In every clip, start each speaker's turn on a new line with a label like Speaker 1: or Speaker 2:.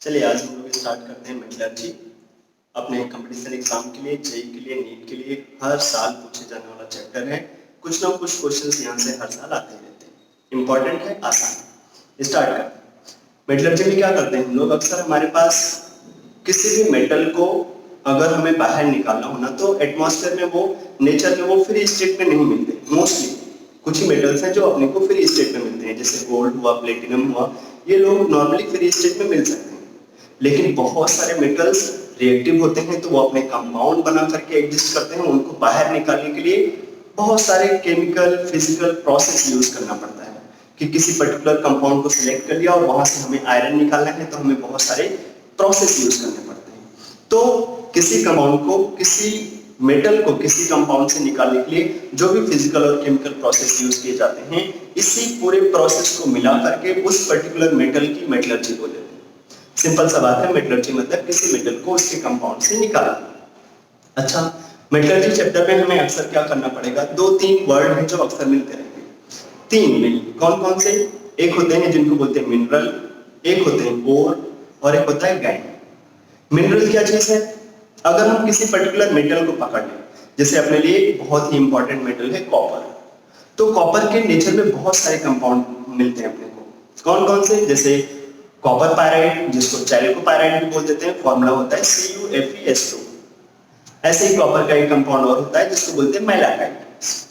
Speaker 1: चलिए आज हम लोग स्टार्ट करते हैं मेटलर्जी। अपने कंपटीशन एग्जाम के लिए, जेई के लिए, नीट के लिए हर साल पूछे जाने वाला चैप्टर है। कुछ ना कुछ क्वेश्चंस यहाँ से हर साल आते ही रहते हैं। इंपॉर्टेंट है, आसान। स्टार्ट करते हैं। मेटलर्जी में क्या करते हैं हम लोग, अक्सर हमारे पास किसी भी मेटल को अगर हमें बाहर निकालना हो ना, तो एटमॉस्फेयर में वो, नेचर में वो फ्री स्टेट में नहीं मिलते। मोस्टली कुछ ही मेटल्स हैं जो अपने को फ्री स्टेट में मिलते हैं, जैसे गोल्ड हुआ, प्लेटिनम हुआ, ये लोग नॉर्मली फ्री स्टेट में मिल सकते हैं। लेकिन बहुत सारे मेटल्स रिएक्टिव होते हैं, तो वो अपने कंपाउंड बना करके एग्जिस्ट करते हैं। उनको बाहर निकालने के लिए बहुत सारे केमिकल, फिजिकल प्रोसेस यूज करना पड़ता है कि किसी पर्टिकुलर कंपाउंड को सिलेक्ट कर लिया और वहां से हमें आयरन निकालना है, तो हमें बहुत सारे प्रोसेस यूज करने पड़ते हैं। तो किसी कंपाउंड को, किसी मेटल को किसी कंपाउंड से निकालने के लिए जो भी फिजिकल और केमिकल प्रोसेस यूज किए जाते हैं, इसी पूरे प्रोसेस को मिला करके उस पर्टिकुलर मेटल की मेटलर्जी बोलते हैं। सिंपल सा बात है, मेटलर्जी मतलब किसी मेटल को उसके कंपाउंड से निकालना। अच्छा, मेटलर्जी चैप्टर में हमें अक्सर क्या करना पड़ेगा, दो तीन वर्ड हैं जो अक्सर मिलते रहेंगे। तीन में कौन कौन से? एक होते हैं जिनको बोलते हैं मिनरल, एक होते हैं ओर, और एक होता है गैंग। मिनरल क्या चीज है? अगर हम किसी पर्टिकुलर मेटल को पकड़ लें, जैसे अपने लिए बहुत ही इंपॉर्टेंट मेटल है कॉपर, तो कॉपर के नेचर में बहुत सारे कंपाउंड मिलते हैं अपने को। कौन कौन से? जैसे कॉपर पायराइड, जिसको चैल्कोपायराइड भी बोल देते हैं, फॉर्मूला होता है CuFeS2। ऐसे ही कॉपर का एक कंपाउंड और होता है जिसको बोलते हैं मैलाकाइट,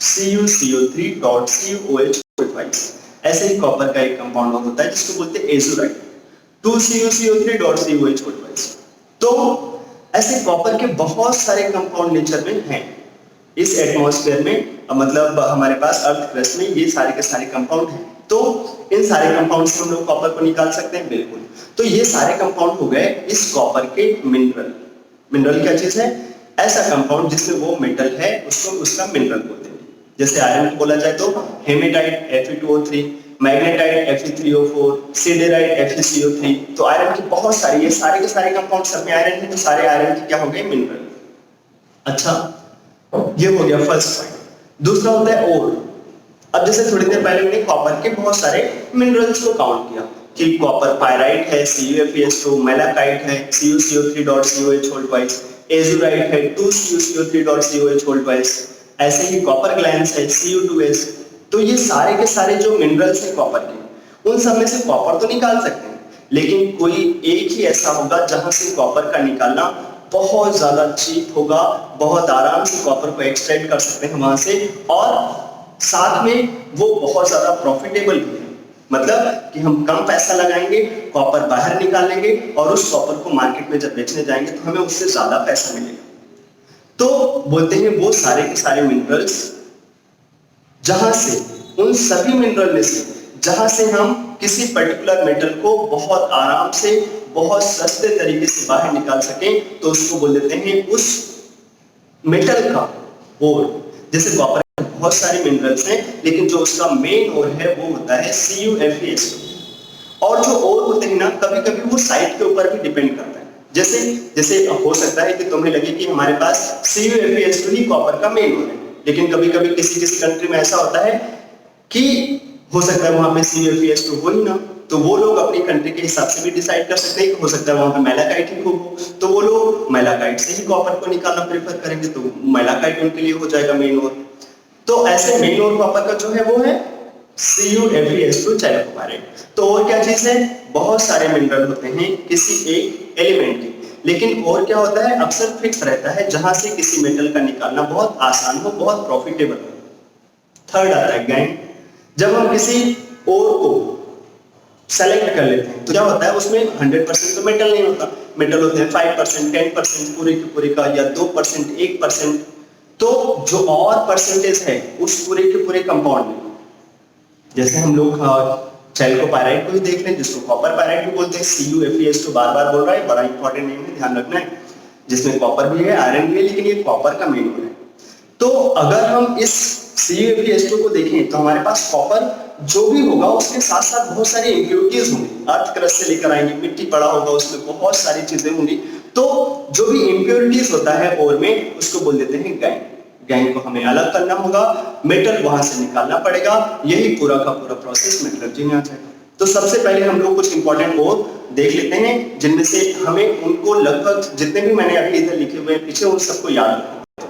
Speaker 1: CuCO3.CuOH. ऐसे ही कॉपर का एक कंपाउंड और होता है जिसको बोलते हैं एजुराइट, 2CuCO3.CuOH. तो ऐसे कॉपर के बहुत सारे कंपाउंड नेचर में हैं इस एटमॉस्फेयर में, मतलब हमारे पास अर्थ क्रस्ट में ये सारे के सारे कंपाउंड हैं। तो इन सारे कंपाउंड से हम लोग कॉपर को निकाल सकते हैं, बिल्कुल। तो ये सारे कंपाउंड हो गए इस कॉपर के मिनरल। मिनरल क्या चीज है? ऐसा कंपाउंड जिसमें वो मेटल है, उसको उसका मिनरल बोलते हैं। जैसे आयरन को बोला जाए तो haematite Fe2O3, magnetite Fe3O4, siderite FeCO3। तो आयरन की बहुत सारी, ये सारे के सारे कंपाउंड सब में आयरन है, तो सारे आयरन के क्या हो गए? मिनरल। अच्छा, ये हो गया फर्स्ट पॉइंट। दूसरा होता है ओर। अब जैसे थोड़ी देर पहले मैंने कॉपर के बहुत सारे मिनरल्स को काउंट किया कि कॉपर पायराइट है CuFeS2, मैलाकाइट है CuCO3.COH, एजुराइट है 2CuCO3.COH, ऐसे ही कॉपर ग्लैंस है Cu2S। तो ये सारे के सारे जो मिनरल्स हैं कॉपर के, उन सब में से कॉपर तो निकाल सकते हैं, लेकिन कोई एक ही ऐसा होगा जहां से कॉपर का निकालना बहुत ज्यादा चीप होगा, बहुत आराम से कॉपर को एक्सट्रैक्ट कर सकते हैं वहां से, और साथ में वो बहुत ज्यादा प्रॉफिटेबल भी है। मतलब कि हम कम पैसा लगाएंगे, कॉपर बाहर निकाल लेंगे, और उस कॉपर को मार्केट में जब बेचने जाएंगे तो हमें उससे ज्यादा पैसा मिलेगा। तो बोलते हैं वो सारे के सारे मिनरल्स, जहां से, उन सभी मिनरल में से जहां से हम किसी पर्टिकुलर मेटल को बहुत आराम से, बहुत सस्ते तरीके से बाहर निकाल सकें, तो उसको बोल देते हैं उस मेटल का ओर। जैसे कॉपर के बहुत सारे मिनरल्स हैं, लेकिन जो उसका मेन ओर है वो होता है CuFeS2। और जो ओर होते हैं ना, कभी कभी वो साइट के ऊपर भी डिपेंड करता है। जैसे जैसे हो सकता है कि तुम्हें लगे कि हमारे पास CuFeS2 ही कॉपर का मेन ओर है, लेकिन कभी कभी किसी किसी कंट्री में ऐसा होता है कि हो सकता है वहां पे CuFeS2 हो ही ना, तो वो लोग अपनी कंट्री के हिसाब से भी डिसाइड कर सकते हैं कि हो सकता है वहां पे मैलाकाइट ही खूब हो, तो वो लोग मैलाकाइट से ही कॉपर को निकालना प्रेफर करेंगे, तो मैलाकाइट उनके लिए हो जाएगा मेन ओर। तो ऐसे मेन ओर कॉपर का जो है वो है CuFeS2 चैल्कोपायराइड। तो और क्या चीज है? बहुत सारे मिनरल होते हैं किसी एक एलिमेंट के, लेकिन और क्या होता है, अक्सर फिक्स रहता है जहां से किसी मेटल का निकालना बहुत आसान हो, बहुत प्रॉफिटेबल हो। थर्ड आता है गैंग। जब हम किसी ओर को सेलेक्ट कर लेते हैं तो क्या होता है, उसमें 100% तो मेटल नहीं होता, मेटल होते हैं 5%, 10%, पूरे के पूरे का, या 2%, 1%। तो जो और परसेंटेज है उस पूरे के पूरे कंपाउंड में, जैसे हम लोग चैल्कोपायराइड को ही देख लें, जिसको कॉपर पायराइड भी बोलते हैं, CuFeS2 बार बार बोल रहा है, बड़ा इंपॉर्टेंट नेम है, ध्यान रखना है, जिसमें कॉपर भी है, आयरन भी है, लेकिन ये कॉपर का मेन है। तो अगर हम इस CuFeS2 को देखें तो हमारे पास कॉपर जो भी होगा उसके साथ साथ बहुत सारी इंप्योरिटीज होंगी, अर्थ क्रस्ट से लेकर आएंगे, मिट्टी पड़ा होगा, उसमें बहुत सारी चीजें होंगी। तो जो भी इंप्योरिटीज होता है ओर में, उसको बोल देते हैं गैंग। गैंग को हमें अलग करना होगा, मेटल वहां से निकालना पड़ेगा, यही पूरा का पूरा प्रोसेस मेटलर्जी में आ जाएगा। तो सबसे पहले हम लोग कुछ इंपॉर्टेंट और देख लेते हैं, जिनमें से हमें उनको लगभग जितने भी मैंने अभी इधर लिखे हुए हैं पीछे उन सबको याद रखना।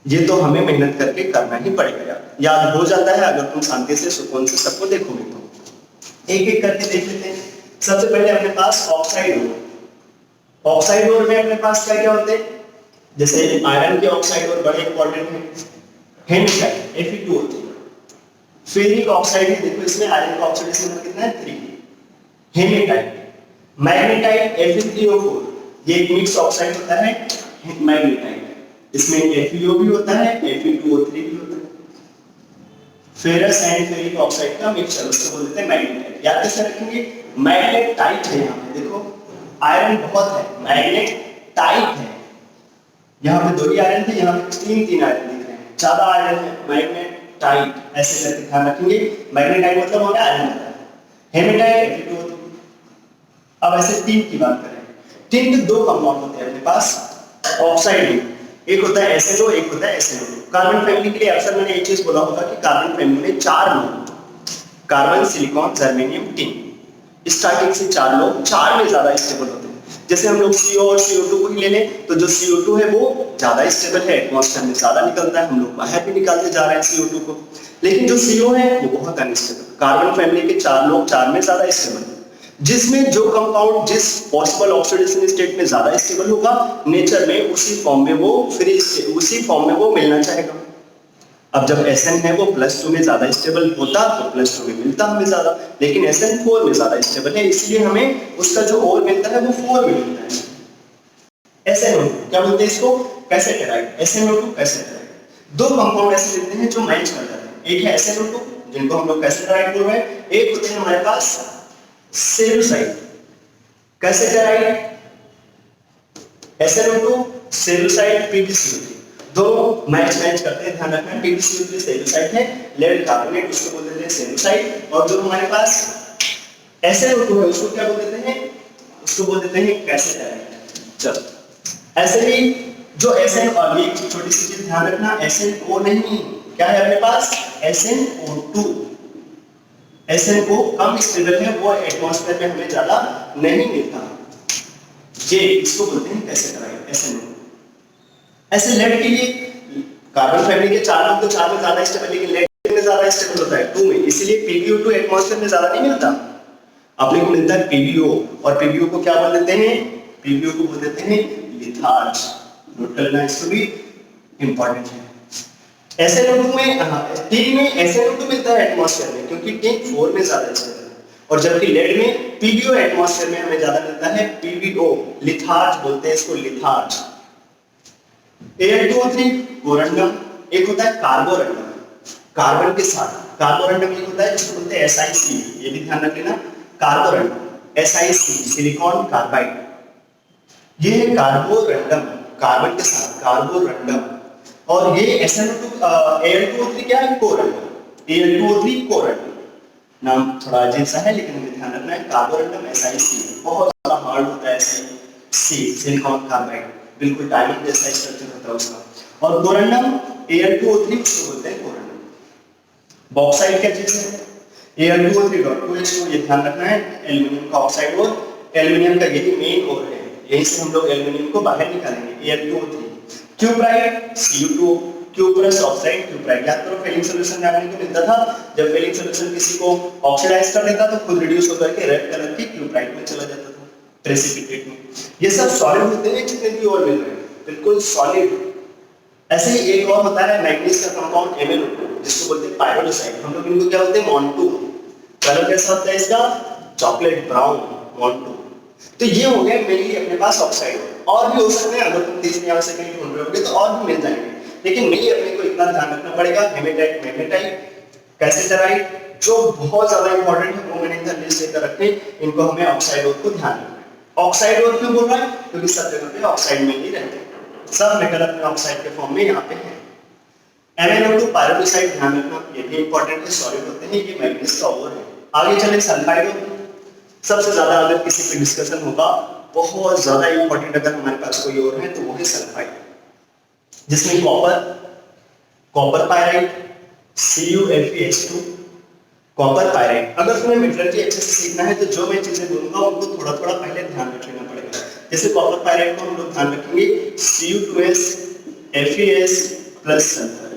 Speaker 1: ये तो हमें मेहनत करके करना ही पड़ेगा, याद हो जाता है अगर तुम शांति से सुकून से सबको देखोगे तो। एक एक करके देख लेते हैं। सबसे पहले अपने पास ऑक्साइड ओर। ऑक्साइड ओर में अपने पास क्या क्या होते हैं, जैसे आयरन के ऑक्साइड ओर बड़े इंपॉर्टेंट हैं, हेमेटाइट Fe2O3। फेरिक ऑक्साइड है, देखो इसमें आयरन का ऑक्सीडेशन नंबर कितना है 3। हेमेटाइट, मैग्नेटाइट Fe3O4, ये एक मिक्स ऑक्साइड होता है मैग्नेटाइट, इसमें FeO भी होता है Fe2O3 भी होता है। फेरस एंड फेरिक ऑक्साइड का मिक्सचर, उसको बोलते हैं मैग्नेटाइट। याद कैसे रखेंगे, मैग्नेटाइट है यहाँ पे, देखो आयरन बहुत है, मैग्नेटाइट है, यहाँ पे 2 ही आयरन थे, यहाँ पे 3 आयरन दिख रहे हैं, ज्यादा आयरन है, मैग्नेटाइट ऐसे करके ध्यान रखेंगे। मैग्नेटाइट मतलब हो गया आयरन होता है, हेमेटाइट Fe2O3। अब ऐसे टिन की बात करें, टिन के 2 कंपाउंड होते हैं अपने पास ऑक्साइड में, एक होता है SNO, एक होता है SNO। कार्बन फैमिली के लिए अक्सर मैंने एक चीज बोला होगा कि कार्बन फैमिली में 4 लोग, carbon, silicon, germanium, tin, starting से 4 लोग 4 में ज्यादा स्टेबल होते हैं। जैसे हम लोग CO और CO2 को ही ले लें तो जो CO2 है वो ज्यादा स्टेबल है, एटमॉस्फेयर में ज्यादा निकलता है, हम लोग बाहर भी निकालते जा रहे हैं CO2 को, लेकिन जो CO है वो बहुत अनस्टेबल। कार्बन फैमिली के 4 लोग 4 में ज्यादा स्टेबल, जिसमें जो कंपाउंड जिस पॉसिबल ऑक्सीडेशन स्टेट में ज्यादा स्टेबल होगा नेचर में, उसी फॉर्म में वो उसी फॉर्म में वो मिलना चाहेगा। अब जब Sn है वो +2 में ज्यादा स्टेबल होता तो +2 में मिलता हमें ज्यादा, लेकिन Sn 4 में ज्यादा स्टेबल है, इसलिए हमें उसका जो और मिलता है वो 4 में मिलता है। SnO2 क्या बोलते हैं इसको, कैसेटराइड, SnO2 कैसेटराइड। 2 कंपाउंड ऐसे मिलते हैं जो मैच कर जाते हैं, एक है SnO2 जिनको हम लोग कैसेटराइड बोल रहे हैं, एक होते हैं हमारे पास सेलुसाइड। कैसेटराइड SnO2, सेलुसाइड PbCO3, दोनों मैच करते हैं, ध्यान रखना। PbCO3 सेलुसाइड है, लेड कार्बोनेट उसको बोल देते हैं सेलुसाइड, और जो हमारे पास SnO2 है उसको क्या बोल देते हैं, उसको बोल देते हैं कैसेटराइड। चलो ऐसे ही जो Sn, और एक छोटी सी चीज ध्यान रखना, SnO नहीं, क्या है अपने पास SnO2। Sn को कम स्टेबल है, वो एटमॉस्फेयर में हमें ज्यादा नहीं मिलता, ये इसको बोलते हैं कैसेटराइड SnO। ऐसे लेड के लिए कार्बन फैमिली के 4 लोग तो 4 में ज्यादा स्टेबल, लेकिन लेड में ज्यादा स्टेबल होता है 2 में, इसलिए PbO2 एटमॉस्फेयर में ज्यादा नहीं मिलता, अपने को मिलता है PbO, और PbO को क्या बोल देते हैं, PbO को बोल देते हैं लिथार्ज। नोट करना, इसको भी इंपॉर्टेंट है। SnO2 में टिन में SnO2 मिलता है एटमॉस्फेयर में, क्योंकि टिन 4 में ज्यादा स्टेबल है, और जबकि लेड में PbO एटमॉस्फेयर में हमें ज्यादा मिलता है, PbO लिथार्ज बोलते हैं इसको, लिथार्ज। Al2O3 कोरंडम, एक होता है कार्बोरंडम, कार्बन के साथ कार्बोरंडम एक होता है जिसको बोलते हैं SiC, ये भी ध्यान रख लेना, कार्बोरंडम SiC, सिलिकॉन कार्बाइड, ये है कार्बोरंडम, कार्बन के साथ कार्बोरंडम। और ये Al2O3 क्या है, कोरंडम, Al2O3 कोरंडम, नाम थोड़ा अजीब सा है लेकिन हमें ध्यान रखना है। कार्बोरंडम SiC बहुत ज्यादा हार्ड होता है, SiC सिलिकॉन कार्बाइड, बिल्कुल डायमंड जैसा स्ट्रक्चर होता है उसका। और कोरंडम Al2O3 उसको बोलते हैं कोरंडम। बॉक्साइड क्या चीज है, Al2O3.2H2, ये ध्यान रखना है, एल्युमिनियम का ऑक्साइड, और एल्युमिनियम का यही मेन ओर है, यहीं से हम लोग एल्युमिनियम को बाहर निकालेंगे, Al2O3। क्यूप्राइड Cu2, क्यूप्रस ऑक्साइड क्यूप्राइड, याद करो फिलिंग सॉल्यूशन में आपने को मिलता था, जब फिलिंग सॉल्यूशन किसी को ऑक्सीडाइज कर देता तो खुद रिड्यूस होकर के रेड कलर की क्यूप्राइड में चला जाता था, प्रेसिपिटेट में। ये सब सॉलिड होते हैं जितने भी और मिल रहे हैं, बिल्कुल सॉलिड। ऐसे ही एक और होता है मैग्नीज का कंपाउंड MnO2, जिसको बोलते हैं पायरोलिसाइड, हम लोग इनको क्या बोलते हैं Mon2। कलर कैसा होता है इसका, चॉकलेट ब्राउन, Mon2। तो ये हो गया मेनली अपने पास ऑक्साइड, और भी हो सकते हैं, अगर तुम तेज निगाह से कहीं ढूंढ रहे होगे तो और भी मिल जाएंगे, लेकिन मेनली अपने को इतना ध्यान रखना पड़ेगा, हेमेटाइट, मैग्नेटाइट, कैसेटराइड, जो बहुत ज्यादा इंपॉर्टेंट है वो मैंने इधर लिस्ट लेकर रखे, इनको हमें ऑक्साइड को ध्यान रखना है। ऑक्साइड और क्यों बोल रहा है, क्योंकि सब जगह पे ऑक्साइड में ही रहते हैं, सब मेटल अपने ऑक्साइड के फॉर्म में यहाँ पे है। MnO2 पायरोलिसाइड, ध्यान रखना, ये भी इंपॉर्टेंट है, सॉलिड होते हैं, ये मैग्नीज का ओर है। आगे चले सल्फाइड, सबसे ज्यादा अगर किसी पे डिस्कशन होगा, बहुत ज्यादा इंपॉर्टेंट अगर हमारे पास कोई और है तो वो है सल्फाइड, जिसमें copper pyrite CuFeH2, copper pyrite. अगर तुम्हें मेटलर्जी अच्छे से सीखना है तो जो मैं चीजें बोलूंगा उनको थोड़ा थोड़ा पहले ध्यान रख लेना पड़ेगा। जैसे कॉपर पायराइट को हम लोग ध्यान रखेंगे Cu2S Fe प्लस सल्फर।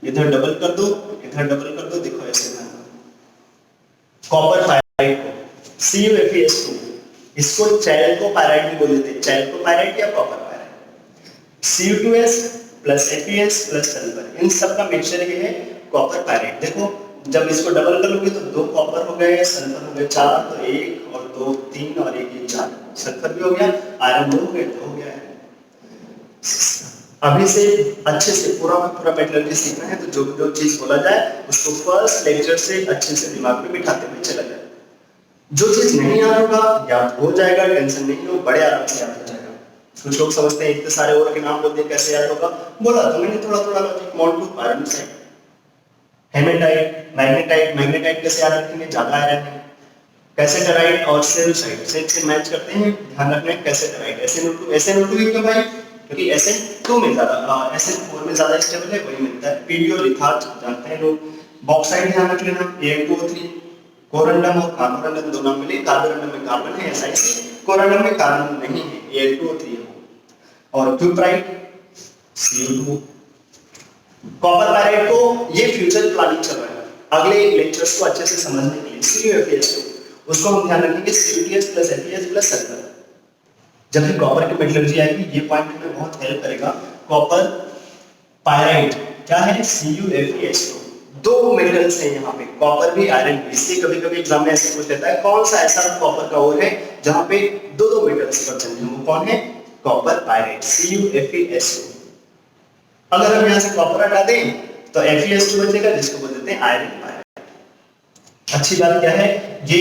Speaker 1: इधर डबल कर दो, इधर डबल कर दो, देखो ऐसे कॉपर पायराइट को CuFeS2, इसको चैल्को पायराइट भी बोल देते हैं, चैल्को पायराइट या copper pyrite. Cu2S plus Fe plus sulphur, इन सब का मिक्सचर ये है कॉपर पायराइट। देखो जब इसको डबल करोगे तो 2 कॉपर हो गए, सल्फर हो गए 4, तो 1 और 2 3 और 1 ये 4, सल्फर भी हो गया, आयरन 2 हो गए, 2 हो गया है। अभी से अच्छे से पूरा मेटलर्जी सीखना है तो जो चीज बोला जाए उसको फर्स्ट लेक्चर से अच्छे से दिमाग में बिठाते हुए चला जाए। जो चीज नहीं याद होगा याद हो जाएगा, टेंशन नहीं हो, बड़े आराम से याद हो जाएगा। कुछ लोग समझते हैं इतने सारे और के नाम बोलते हैं कैसे याद होगा, बोला तो मैंने थोड़ा थोड़ा लॉजिक। मोल्टू आयरन साइड, हेमेटाइट, मैग्नेटाइट कैसे याद रखेंगे, ज्यादा आयरन है। कैसेटराइट और सेलुसाइड से मैच करते हैं, ध्यान रखना है। कैसेटराइट SnO2 क्यों भाई, क्योंकि SN2 में ज्यादा, SN4 में ज्यादा स्टेबल है, वही मिलता है। पीडीओ लिथार्ज जानते हैं लोग। बॉक्साइड ध्यान रख लेना, Al2O3। कोरंडम और कार्बोरंडम दोनों मिले, कार्बोरंडम में कार्बन है SiC, कोरंडम में कार्बन नहीं है, Al2O3 है। और क्यूप्राइट Cu2। कॉपर पायराइट को ये फ्यूचर प्लानिंग चल रहा है अगले लेक्चर्स को अच्छे से समझने के लिए। CuFeS2 उसको हम ध्यान रखेंगे, Cu2S plus Fe plus sulphur. जब भी कॉपर की मेटलर्जी आएगी ये पॉइंट हमें बहुत हेल्प करेगा। कॉपर पायराइट क्या है, CuFeS2। 2 मेटल्स हैं यहाँ पे, कॉपर भी आयरन भी। इससे कभी कभी एग्जाम में ऐसे पूछ लेता है कौन सा ऐसा कॉपर का ओर है जहाँ पे 2 मेटल्स प्रेजेंट है, वो कौन है, कॉपर पायराइट CuFeS2। अगर हम यहाँ से कॉपर हटा दें तो Fe2 बचेगा, जिसको बोल देते हैं आयरन पायराइट। अच्छी बात क्या है, ये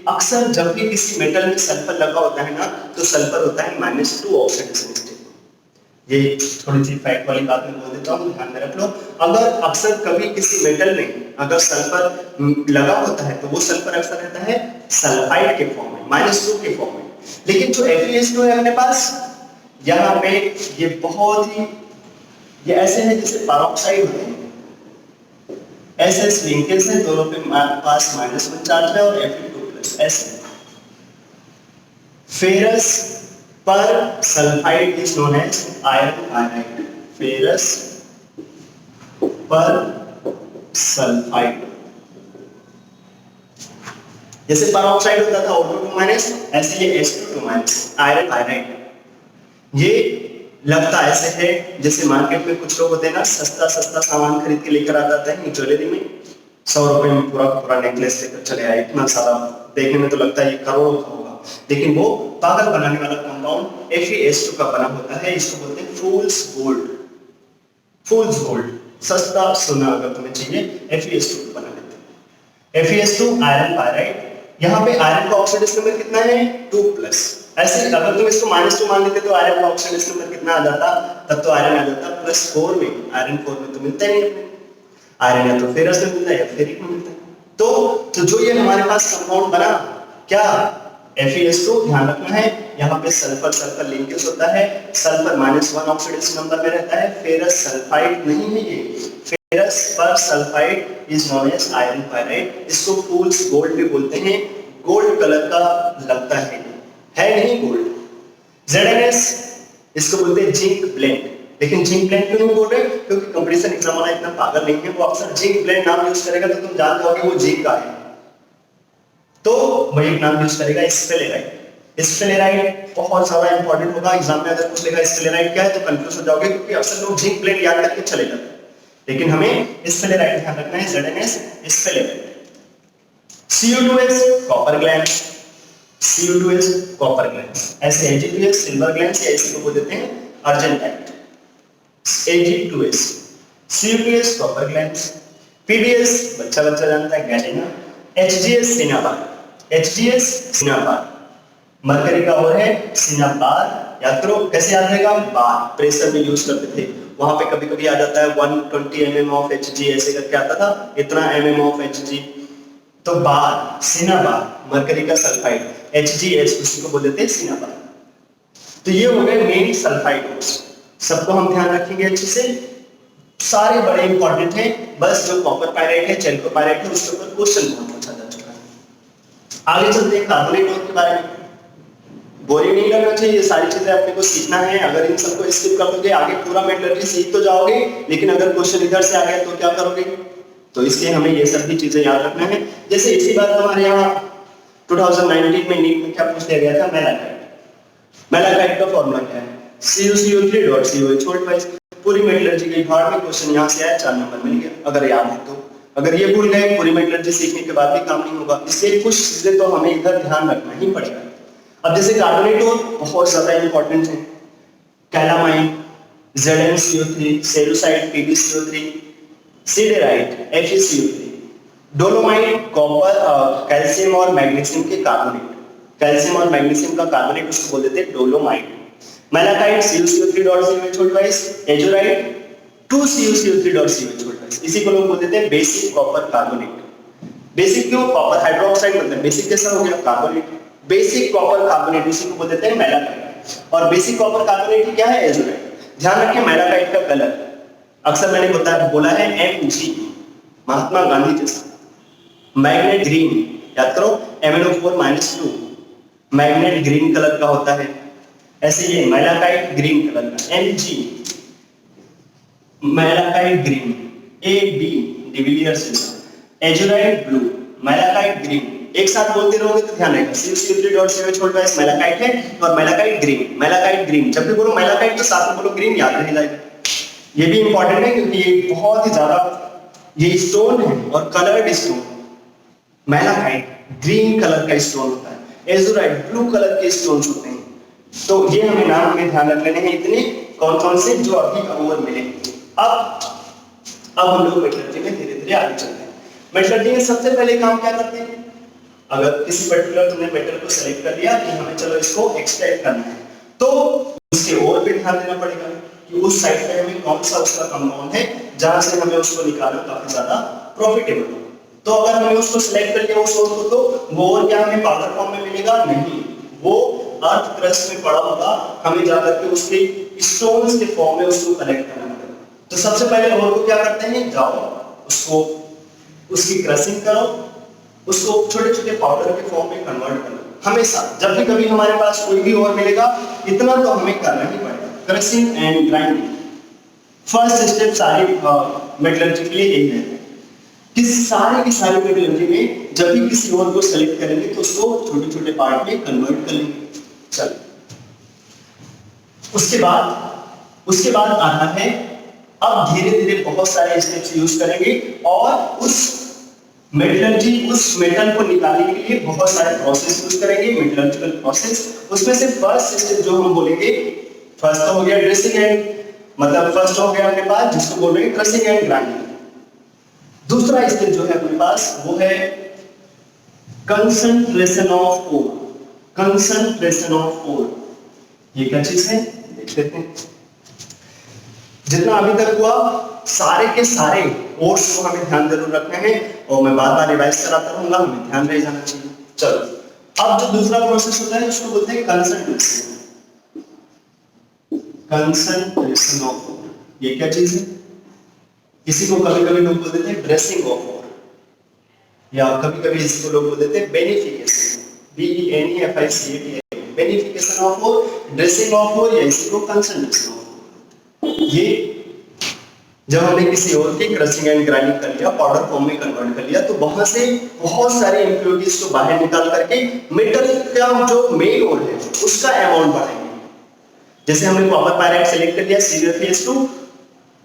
Speaker 1: अक्सर जब भी किसी मेटल में सल्फर लगा होता है ना तो सल्फर होता है -2 ऑक्सीडेशन स्टेट। ये थोड़ी सी फैक्ट वाली बात मैं बोल देता हूँ, ध्यान में रख लो। अगर अक्सर कभी किसी मेटल में अगर सल्फर लगा होता है तो वो सल्फर अक्सर रहता है सल्फाइड के फॉर्म में, -2 के फॉर्म में। लेकिन जो Fe2 है अपने पास यहाँ पे ये बहुत ही, ये ऐसे है जैसे पेरोक्साइड होते हैं, SS लिंकेज है, दोनों पे पास -1 चार्ज है और Fe2+ ऐसे। Ferrous per sulphide is known as iron pyrite, ferrous per sulphide. जैसे पेरोक्साइड होता था O2-, ऐसे ये H2-, आयरन पायराइट। ये लगता ऐसे है जैसे मार्केट में कुछ लोग होते हैं ना, सस्ता सामान खरीद के लेकर आ जाते हैं ज्वेलरी में, 100 रुपए में पूरा नेकलेस लेकर चले आए, इतना सारा, देखने में तो लगता है ये करोड़ों का होगा, लेकिन वो पागल बनाने वाला कंपाउंड Fe2 का बना होता है। इसको बोलते हैं फूल्स गोल्ड। फूल्स गोल्ड, सस्ता सोना अगर तुम्हें चाहिए Fe2 बना लेते हैं। Fe2 iron pyrite. यहाँ पे आयरन का ऑक्सीडेशन नंबर कितना है, 2+। ऐसे अगर तुम इसको -2 मान लेते तो आयरन का ऑक्सीडेशन नंबर कितना आ जाता, तब तो आयरन आ जाता +4 में। आयरन 4 में तो मिलता ही नहीं, आयरन या तो फेरस में मिलता है या फेरिक में मिलता है। तो जो ये हमारे पास कंपाउंड बना क्या, Fe2, ध्यान रखना है यहाँ पे सल्फर लिंकेज होता है, सल्फर -1 ऑक्सीडेशन नंबर में रहता है, फेरस सल्फाइड नहीं है ये, ferrous per sulphide is known as iron pyrite. इसको फूल्स गोल्ड भी बोलते हैं, गोल्ड कलर का लगता है नहीं गोल्ड। ZnS इसको बोलते हैं जिंक ब्लेंड। लेकिन जिंक ब्लेंड क्यों नहीं बोल रहे, क्योंकि कंपटीशन एग्जाम वाला इतना पागल नहीं है, वो अक्सर जिंक ब्लेंड नाम यूज करेगा तो तुम जान जाओगे वो जिंक का है, तो वही नाम यूज करेगा स्फेलेराइट। स्फेलेराइट बहुत ज्यादा इंपॉर्टेंट होगा, एग्जाम में अगर पूछ लेगा स्फेलेराइट क्या है तो कंफ्यूज हो जाओगे, क्योंकि अक्सर लोग जिंक ब्लेंड याद करके चले जाते हैं, लेकिन हमें स्फेलेराइट ध्यान रखना है, ZnS स्फेलेराइट। Cu2S copper gland, Cu2S copper gland. ऐसे Ag2S सिल्वर ग्लैंड, या इसी को बोल देते हैं argentite, Ag2S। Cu2S copper gland. PdS बच्चा जानता है, galena. HgS cinnabar, HgS cinnabar. Mercury का और है सिनाबार, याद करो कैसे याद रहेगा, बार प्रेशर में यूज करते थे, वहां पे कभी कभी आ जाता है 120 mm ऑफ Hg, ऐसे करके आता था, इतना mm ऑफ Hg, तो बार सिनाबार, मरकरी का सल्फाइड, HgS उसी को बोल देते हैं सिनाबार। तो ये हो गए मेन सल्फाइड ग्रुप्स, सबको हम ध्यान रखेंगे अच्छे से। सारे बड़े इंपॉर्टेंट हैं, बस जो कॉपर पायराइट है, चैल्को पायराइट है, उसके ऊपर क्वेश्चन बहुत पूछा जा चुका है। आगे चलते हैं कार्बोनेट और के बारे में। बोरिंग नहीं करना चाहिए, ये सारी चीजें अपने को सीखना है। अगर इन सबको स्किप कर दोगे आगे पूरा मेटलर्जी सीख तो जाओगे, लेकिन अगर क्वेश्चन इधर से आ गया तो क्या करोगे? तो इसलिए हमें ये सभी चीजें याद रखना है। जैसे इसी बार हमारे यहाँ 2019 में नीट में क्या पूछ लिया गया था? मैलाकाइट। मैलाकाइट का फॉर्मूला क्या है? CuCO3.COH। पूरी मेटलर्जी के भाग में क्वेश्चन यहाँ से आया, 4 नंबर मिल गया अगर याद है तो। अगर ये भूल गए पूरी मेटलर्जी सीखने के बाद भी काम नहीं होगा, इसलिए कुछ चीजें तो हमें इधर ध्यान रखना ही पड़ेगा। अब जैसे कार्बोनेट और बहुत ज्यादा इंपॉर्टेंट है, calamine, ZnCO3, सेलुसाइड, PbCO3, siderite, FeCO3, dolomite, copper, calcium और मैग्नीशियम के कार्बोनेट। कैल्शियम और मैग्नीशियम का कार्बोनेट उसको बोल देते हैं डोलोमाइट। मैलाकाइट CuCO3.COH, एजोराइट 2CuCO3.COH, इसी को लोग बोल देते हैं बेसिक कॉपर कार्बोनेट। बेसिक क्यों? कॉपर हाइड्रोक्साइड मतलब बेसिक कैसा हो गया? कार्बोनेट। बेसिक कॉपर कार्बोनेट इसी को बोल देते हैं मैलाकाइट। और बेसिक कॉपर कार्बोनेट क्या है? एजोराइट। ध्यान रखिए मैलाकाइट का कलर अक्सर मैंने बोला है Mg, महात्मा गांधी जैसा। मैग्नेट ग्रीन, याद करो MnO4-2, मैग्नेट ग्रीन कलर का होता है। ऐसे ये मैलाकाइट ग्रीन कलर का Mg, malachite green, AB de Villiers जैसा। एजोराइट ब्लू, मैलाकाइट ग्रीन। एक साथ बोलते रहोगे तो ध्यान रहेगा। CuCO3.COH मैलाकाइट है और मैलाकाइट ग्रीन। मैलाकाइट ग्रीन जब भी बोलो मैलाकाइट तो साथ में बोलो ग्रीन, याद नहीं जाएगा। ये भी इंपॉर्टेंट है क्योंकि ये बहुत ही ज्यादा ये स्टोन है और coloured stone. Malachite green colour का स्टोन होता है, एजोराइट ब्लू कलर के स्टोन्स होते हैं। तो ये हमें नाम में ध्यान रख लेने हैं इतने कौन कौन से जो अभी और मिले। अब हम लोग मेटलर्जी में धीरे धीरे आगे चलते हैं। मेटलर्जी में सबसे पहले काम क्या करते हैं? अगर किसी पर्टिकुलर तुमने मेटल को सेलेक्ट कर लिया कि हमें चलो इसको एक्सट्रैक्ट करना है, तो उसके और पे ध्यान देना पड़ेगा कि उस साइड पे हमें कौन सा उसका कंपाउंड है जहां से हमें उसको निकालना काफी ज्यादा प्रॉफिटेबल हो। तो अगर हमने उसको सिलेक्ट कर लिया उस और को, तो वो और क्या हमें पाउडर फॉर्म में मिलेगा? नहीं, वो अर्थ क्रस्ट में पड़ा होगा, हमें जाकर के उसके स्टोन्स के फॉर्म में उसको कलेक्ट करना पड़ेगा। तो सबसे पहले और को क्या करते हैं? जाओ उसको उसकी क्रशिंग करो, उसको छोटे छोटे पाउडर के फॉर्म में कन्वर्ट करो। हमेशा जब भी कभी हमारे पास कोई भी और मिलेगा, इतना तो हमें करना ही पड़ेगा, crushing and grinding. First step सारी मेटलर्जी के लिए यही है कि सारे की सारी मेटलर्जी में जब भी किसी और को सेलेक्ट करेंगे तो उसको छोटे छोटे पार्ट में कन्वर्ट कर लेंगे। चल उसके बाद आता है, अब धीरे धीरे बहुत सारे स्टेप्स यूज करेंगे और उस मेटलर्जी उस मेटल को निकालने के लिए बहुत सारे प्रोसेस यूज करेंगे, मेटलर्जिकल प्रोसेस। उसमें से फर्स्ट स्टेप जो हम बोलेंगे, फर्स्ट हो गया ड्रेसिंग एंड, मतलब फर्स्ट हो गया अपने पास जिसको बोल रहे हैं क्रशिंग एंड ग्राइंडिंग। दूसरा स्टेप जो है अपने पास वो है concentration of ore. Concentration of ore ये क्या चीज है देख लेते हैं। जितना अभी तक हुआ सारे के सारे ओर्स को हमें ध्यान जरूर रखना है और मैं बार बार रिवाइज कराता रहूंगा, हमें ध्यान रह जाना चाहिए। चलो अब जो दूसरा प्रोसेस होता है उसको बोलते हैं कंसंट्रेशन। कंसंट्रेशन ऑफ ओर ये क्या चीज है? किसी को कभी कभी लोग बोल देते हैं ड्रेसिंग ऑफ ओर, या कभी कभी इसको लोग बोल देते हैं benefication, BENEFICATION, benefication of ore, dressing of ore, या इसी को कंसंट्रेशन ऑफ ओर। ये जब हमने किसी और की क्रशिंग एंड ग्राइंडिंग कर लिया, पाउडर फॉर्म में कन्वर्ट कर लिया, तो वहां से बहुत सारे इंप्योरिटीज को बाहर निकाल करके मेटल का जो मेन ओर है उसका अमाउंट बढ़ाएंगे। जैसे हमने कॉपर पायराइट सेलेक्ट कर लिया, CuFeS2,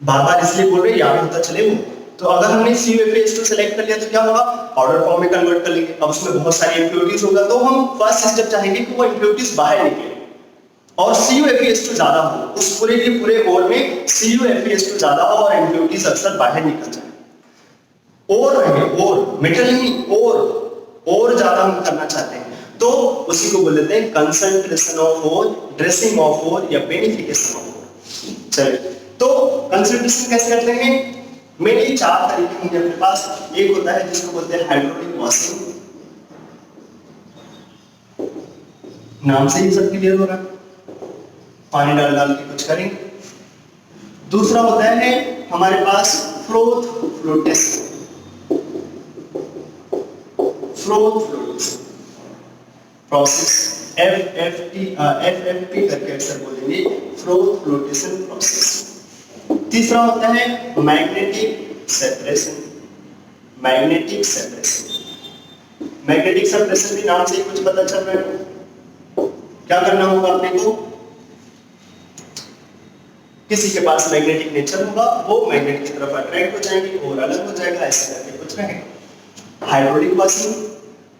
Speaker 1: बार बार इसलिए बोल रहे हैं याद होता चले वो। तो अगर हमने CuFeS2 सेलेक्ट कर लिया तो क्या होगा? पाउडर फॉर्म में कन्वर्ट कर लेंगे। अब उसमें बहुत सारी इंप्योरिटीज होगा, तो हम फर्स्ट स्टेप चाहेंगे कि वो इंप्योरिटीज बाहर निकले और CuFeS2 ज्यादा हो, उस पूरे के पूरे ओर में CuFeS2 ज्यादा हो और इंप्योरिटीज अक्सर बाहर निकल जाए। और रहे और मेटल नहीं, और ज्यादा हम करना चाहते हैं तो उसी को बोल देते हैं concentration of ore, dressing of ore, या बेनिफिकेशन ऑफ ओर। चलिए तो कंसंट्रेशन कैसे करते हैं? मेनली 4 तरीके होंगे अपने पास। एक होता है जिसको बोलते हैं हाइड्रोलिक वॉशिंग, नाम से ही सब क्लियर होगा, पानी डाल डाल के कुछ करेंगे। दूसरा होता है हमारे पास फ्रोथ फ्लोटेशन प्रोसेस FFP करके अक्सर बोलेंगे, फ्रोथ फ्लोटेशन प्रोसेस। तीसरा होता है मैग्नेटिक सेपरेशन। मैग्नेटिक सेपरेशन भी नाम से ही कुछ पता चल रहा है। क्या करना होगा अपने को, किसी के पास मैग्नेटिक नेचर होगा वो मैग्नेट की तरफ अट्रैक्ट हो जाएंगे और अलग हो जाएगा, ऐसा करके कुछ रहेगा। Hydraulic washing,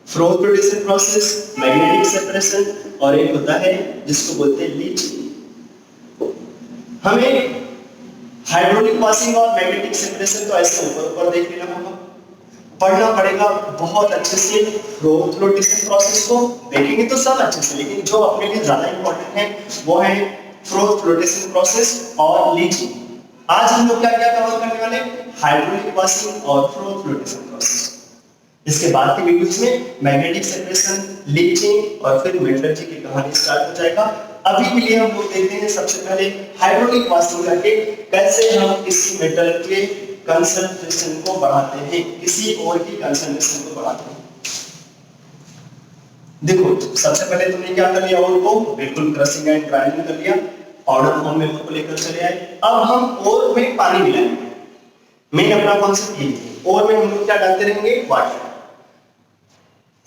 Speaker 1: froth flotation process, magnetic separation, और एक होता है जिसको बोलते हैं लीचिंग। हमें हाइड्रोलिक वाशिंग और मैग्नेटिक सेपरेशन तो ऐसे ऊपर देख लेना होगा, पढ़ना पड़ेगा बहुत अच्छे से। फ्रोथ फ्लोटेशन प्रोसेस को देखेंगे तो सब अच्छे से, लेकिन जो अपने लिए ज्यादा इंपॉर्टेंट है वो है फ्रोथ फ्लोटेशन प्रोसेस और लीचिंग। आज हम लोग क्या क्या कवर करने वाले, हाइड्रोलिक वाशिंग और फ्रोथ फ्लोटेशन प्रोसेस। इसके बाद के वीडियोस में मैग्नेटिक सेपरेशन, लीचिंग और फिर मेटलर्जी की कहानी स्टार्ट हो जाएगा। अभी के लिए हम लोग देखते हैं सबसे पहले हाइड्रोलिक वाशिंग करके कैसे हम किसी मेटल के कंसंट्रेशन को बढ़ाते हैं, किसी और की कंसंट्रेशन को बढ़ाते हैं। देखो सबसे पहले तुमने क्या कर लिया, और को बिल्कुल क्रशिंग एंड ग्राइंडिंग कर लिया, पाउडर फॉर्म में को लेकर चले आए। अब हम और में पानी मिलाएंगे। मेन अपना कॉन्सेप्ट ये है, और में हम लोग क्या डालते रहेंगे, वाटर।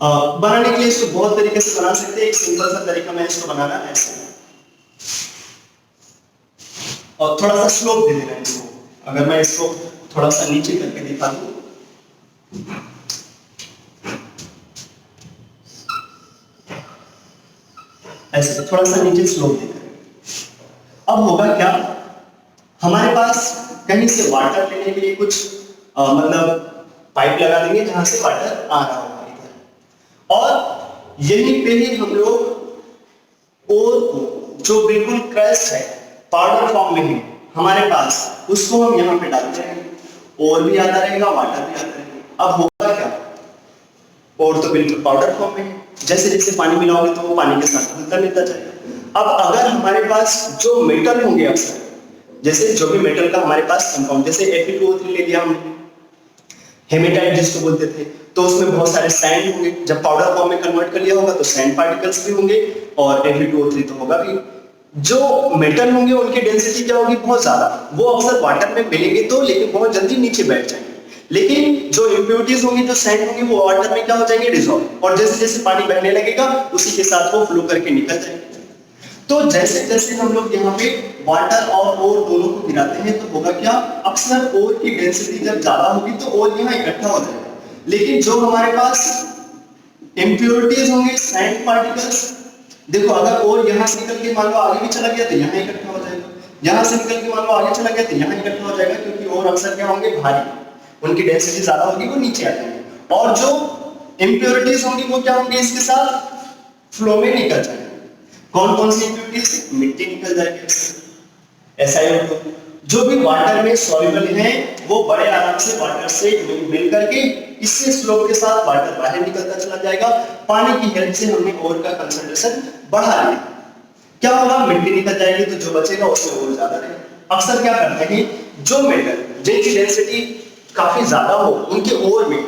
Speaker 1: बनाने के लिए इसको बहुत तरीके से बना सकते हैं। एक सिंपल सा तरीका मैं इसको बनाना ऐसे, और थोड़ा सा स्लोप दे देना इसको। अगर मैं इसको थोड़ा सा नीचे करके दिखा दूं, ऐसे थोड़ा सा नीचे स्लोप दे देना। अब होगा क्या, हमारे पास कहीं से वाटर लेने के लिए कुछ मतलब पाइप लगा देंगे जहां से वाटर आ रहा होगा इधर, और यहीं पे ही हम लोग और जो बिल्कुल क्रश है, पाउडर फॉर्म में है हमारे पास, उसको हम यहाँ पे डालते रहेंगे, और भी आता रहेगा, वाटर भी आता रहेगा। अब होगा क्या, और तो बिल्कुल पाउडर फॉर्म में है, जैसे जैसे पानी मिलाओगे तो वो पानी के साथ घुलता मिलता जाएगा। अब अगर हमारे पास जो मेटल होंगे, अक्सर जैसे जो भी मेटल का हमारे पास कंपाउंड, जैसे Fe2O3 ले लिया हमने, हेमेटाइट जिसको बोलते थे, तो उसमें बहुत सारे सैंड होंगे। जब पाउडर फॉर्म में कन्वर्ट कर लिया होगा तो सैंड पार्टिकल्स भी होंगे, और Fe2O3 तो होगा भी। जो मेटल होंगे उनकी डेंसिटी क्या होगी, बहुत ज्यादा, वो अक्सर वाटर में मिलेंगे तो, लेकिन बहुत जल्दी नीचे बैठ जाएंगे। लेकिन जो इंप्योरिटीज होंगी, जो सैंड होंगी, वो वाटर में क्या हो जाएंगे, डिसॉल्व, और जैसे जैसे पानी बहने लगेगा उसी के साथ वो फ्लो करके निकल जाएंगे। तो जैसे जैसे हम लोग यहाँ पे वाटर और ओर दोनों को गिराते हैं तो होगा क्या, अक्सर ओर की डेंसिटी जब ज्यादा होगी तो ओर यहाँ इकट्ठा हो जाएगा। लेकिन जो हमारे पास इंप्योरिटीज होंगे, सैंड पार्टिकल्स, देखो अगर ओर यहाँ से निकल के मान लो आगे भी चला गया तो यहाँ इकट्ठा हो जाएगा, यहाँ से निकल के मान लो आगे चला गया तो यहाँ इकट्ठा हो जाएगा, क्योंकि ओर अक्सर क्या होंगे, भारी, उनकी डेंसिटी ज्यादा होगी, वो नीचे आ जाएंगे। और जो इंप्योरिटीज होंगी वो क्या होंगे, इसके साथ फ्लो में निकल जाएंगे। कौन कौन सी इंप्योरिटीज, मिट्टी निकल जाएगी, SiO2, जो भी वाटर में सॉल्युबल है वो बड़े आराम से वाटर से मिल करके इससे स्लोप के साथ वाटर बाहर निकलता चला जाएगा। पानी की हेल्प से हमने ओर का कंसंट्रेशन बढ़ा लिया, क्या होगा, मिट्टी निकल जाएगी, तो जो बचेगा उसमें और ज्यादा रहेगा। अक्सर क्या करते हैं, जो मेटल जिनकी डेंसिटी काफी ज्यादा हो उनके ओर में,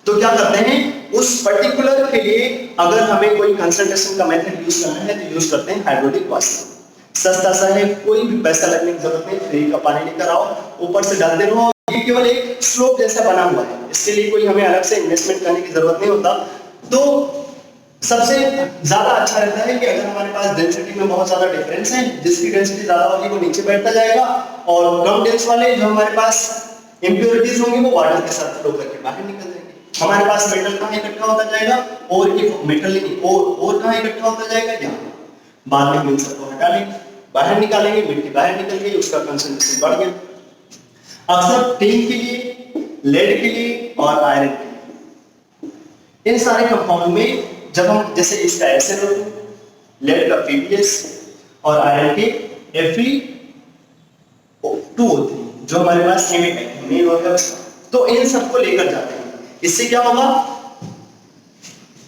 Speaker 1: तो क्या करते हैं, उस पर्टिकुलर के लिए अगर हमें कोई कंसंट्रेशन का मेथड यूज करना है तो यूज करते हैं हाइड्रोलिक वाशिंग। सस्ता सा है, कोई भी पैसा लगने की जरूरत नहीं, फ्री का पानी लेकर आओ, ऊपर से डालते रहो, ये केवल एक स्लोप जैसा बना हुआ है, इसके लिए कोई हमें अलग से इन्वेस्टमेंट करने की जरूरत नहीं होता। तो सबसे ज्यादा अच्छा रहता है कि अगर हमारे पास डेंसिटी में बहुत ज्यादा डिफरेंस है, जिसकी डेंसिटी ज्यादा होगी वो नीचे बैठता जाएगा, और कम डेंस वाले जो हमारे पास इंप्योरिटीज होंगी वो वाटर के साथ फ्लो करके बाहर निकल जाएंगे। हमारे पास मेटल कहाँ इकट्ठा होता जाएगा, और की मेटल नहीं, और कहाँ इकट्ठा होता जाएगा, यहाँ। बाद में हम इन सबको हटा लेंगे, बाहर निकालेंगे, मिट्टी बाहर निकल गई, उसका कंसंट्रेशन बढ़ गया। अक्सर टिन के लिए, लेड के लिए और आयरन के लिए, इन सारे कंपाउंड में जब हम, जैसे इसका SnO2, लेड का PbS और आयरन के Fe2O3, जो हमारे पास हेमेटाइट मेन होगा, तो इन सबको लेकर जाते हैं। इससे क्या होगा,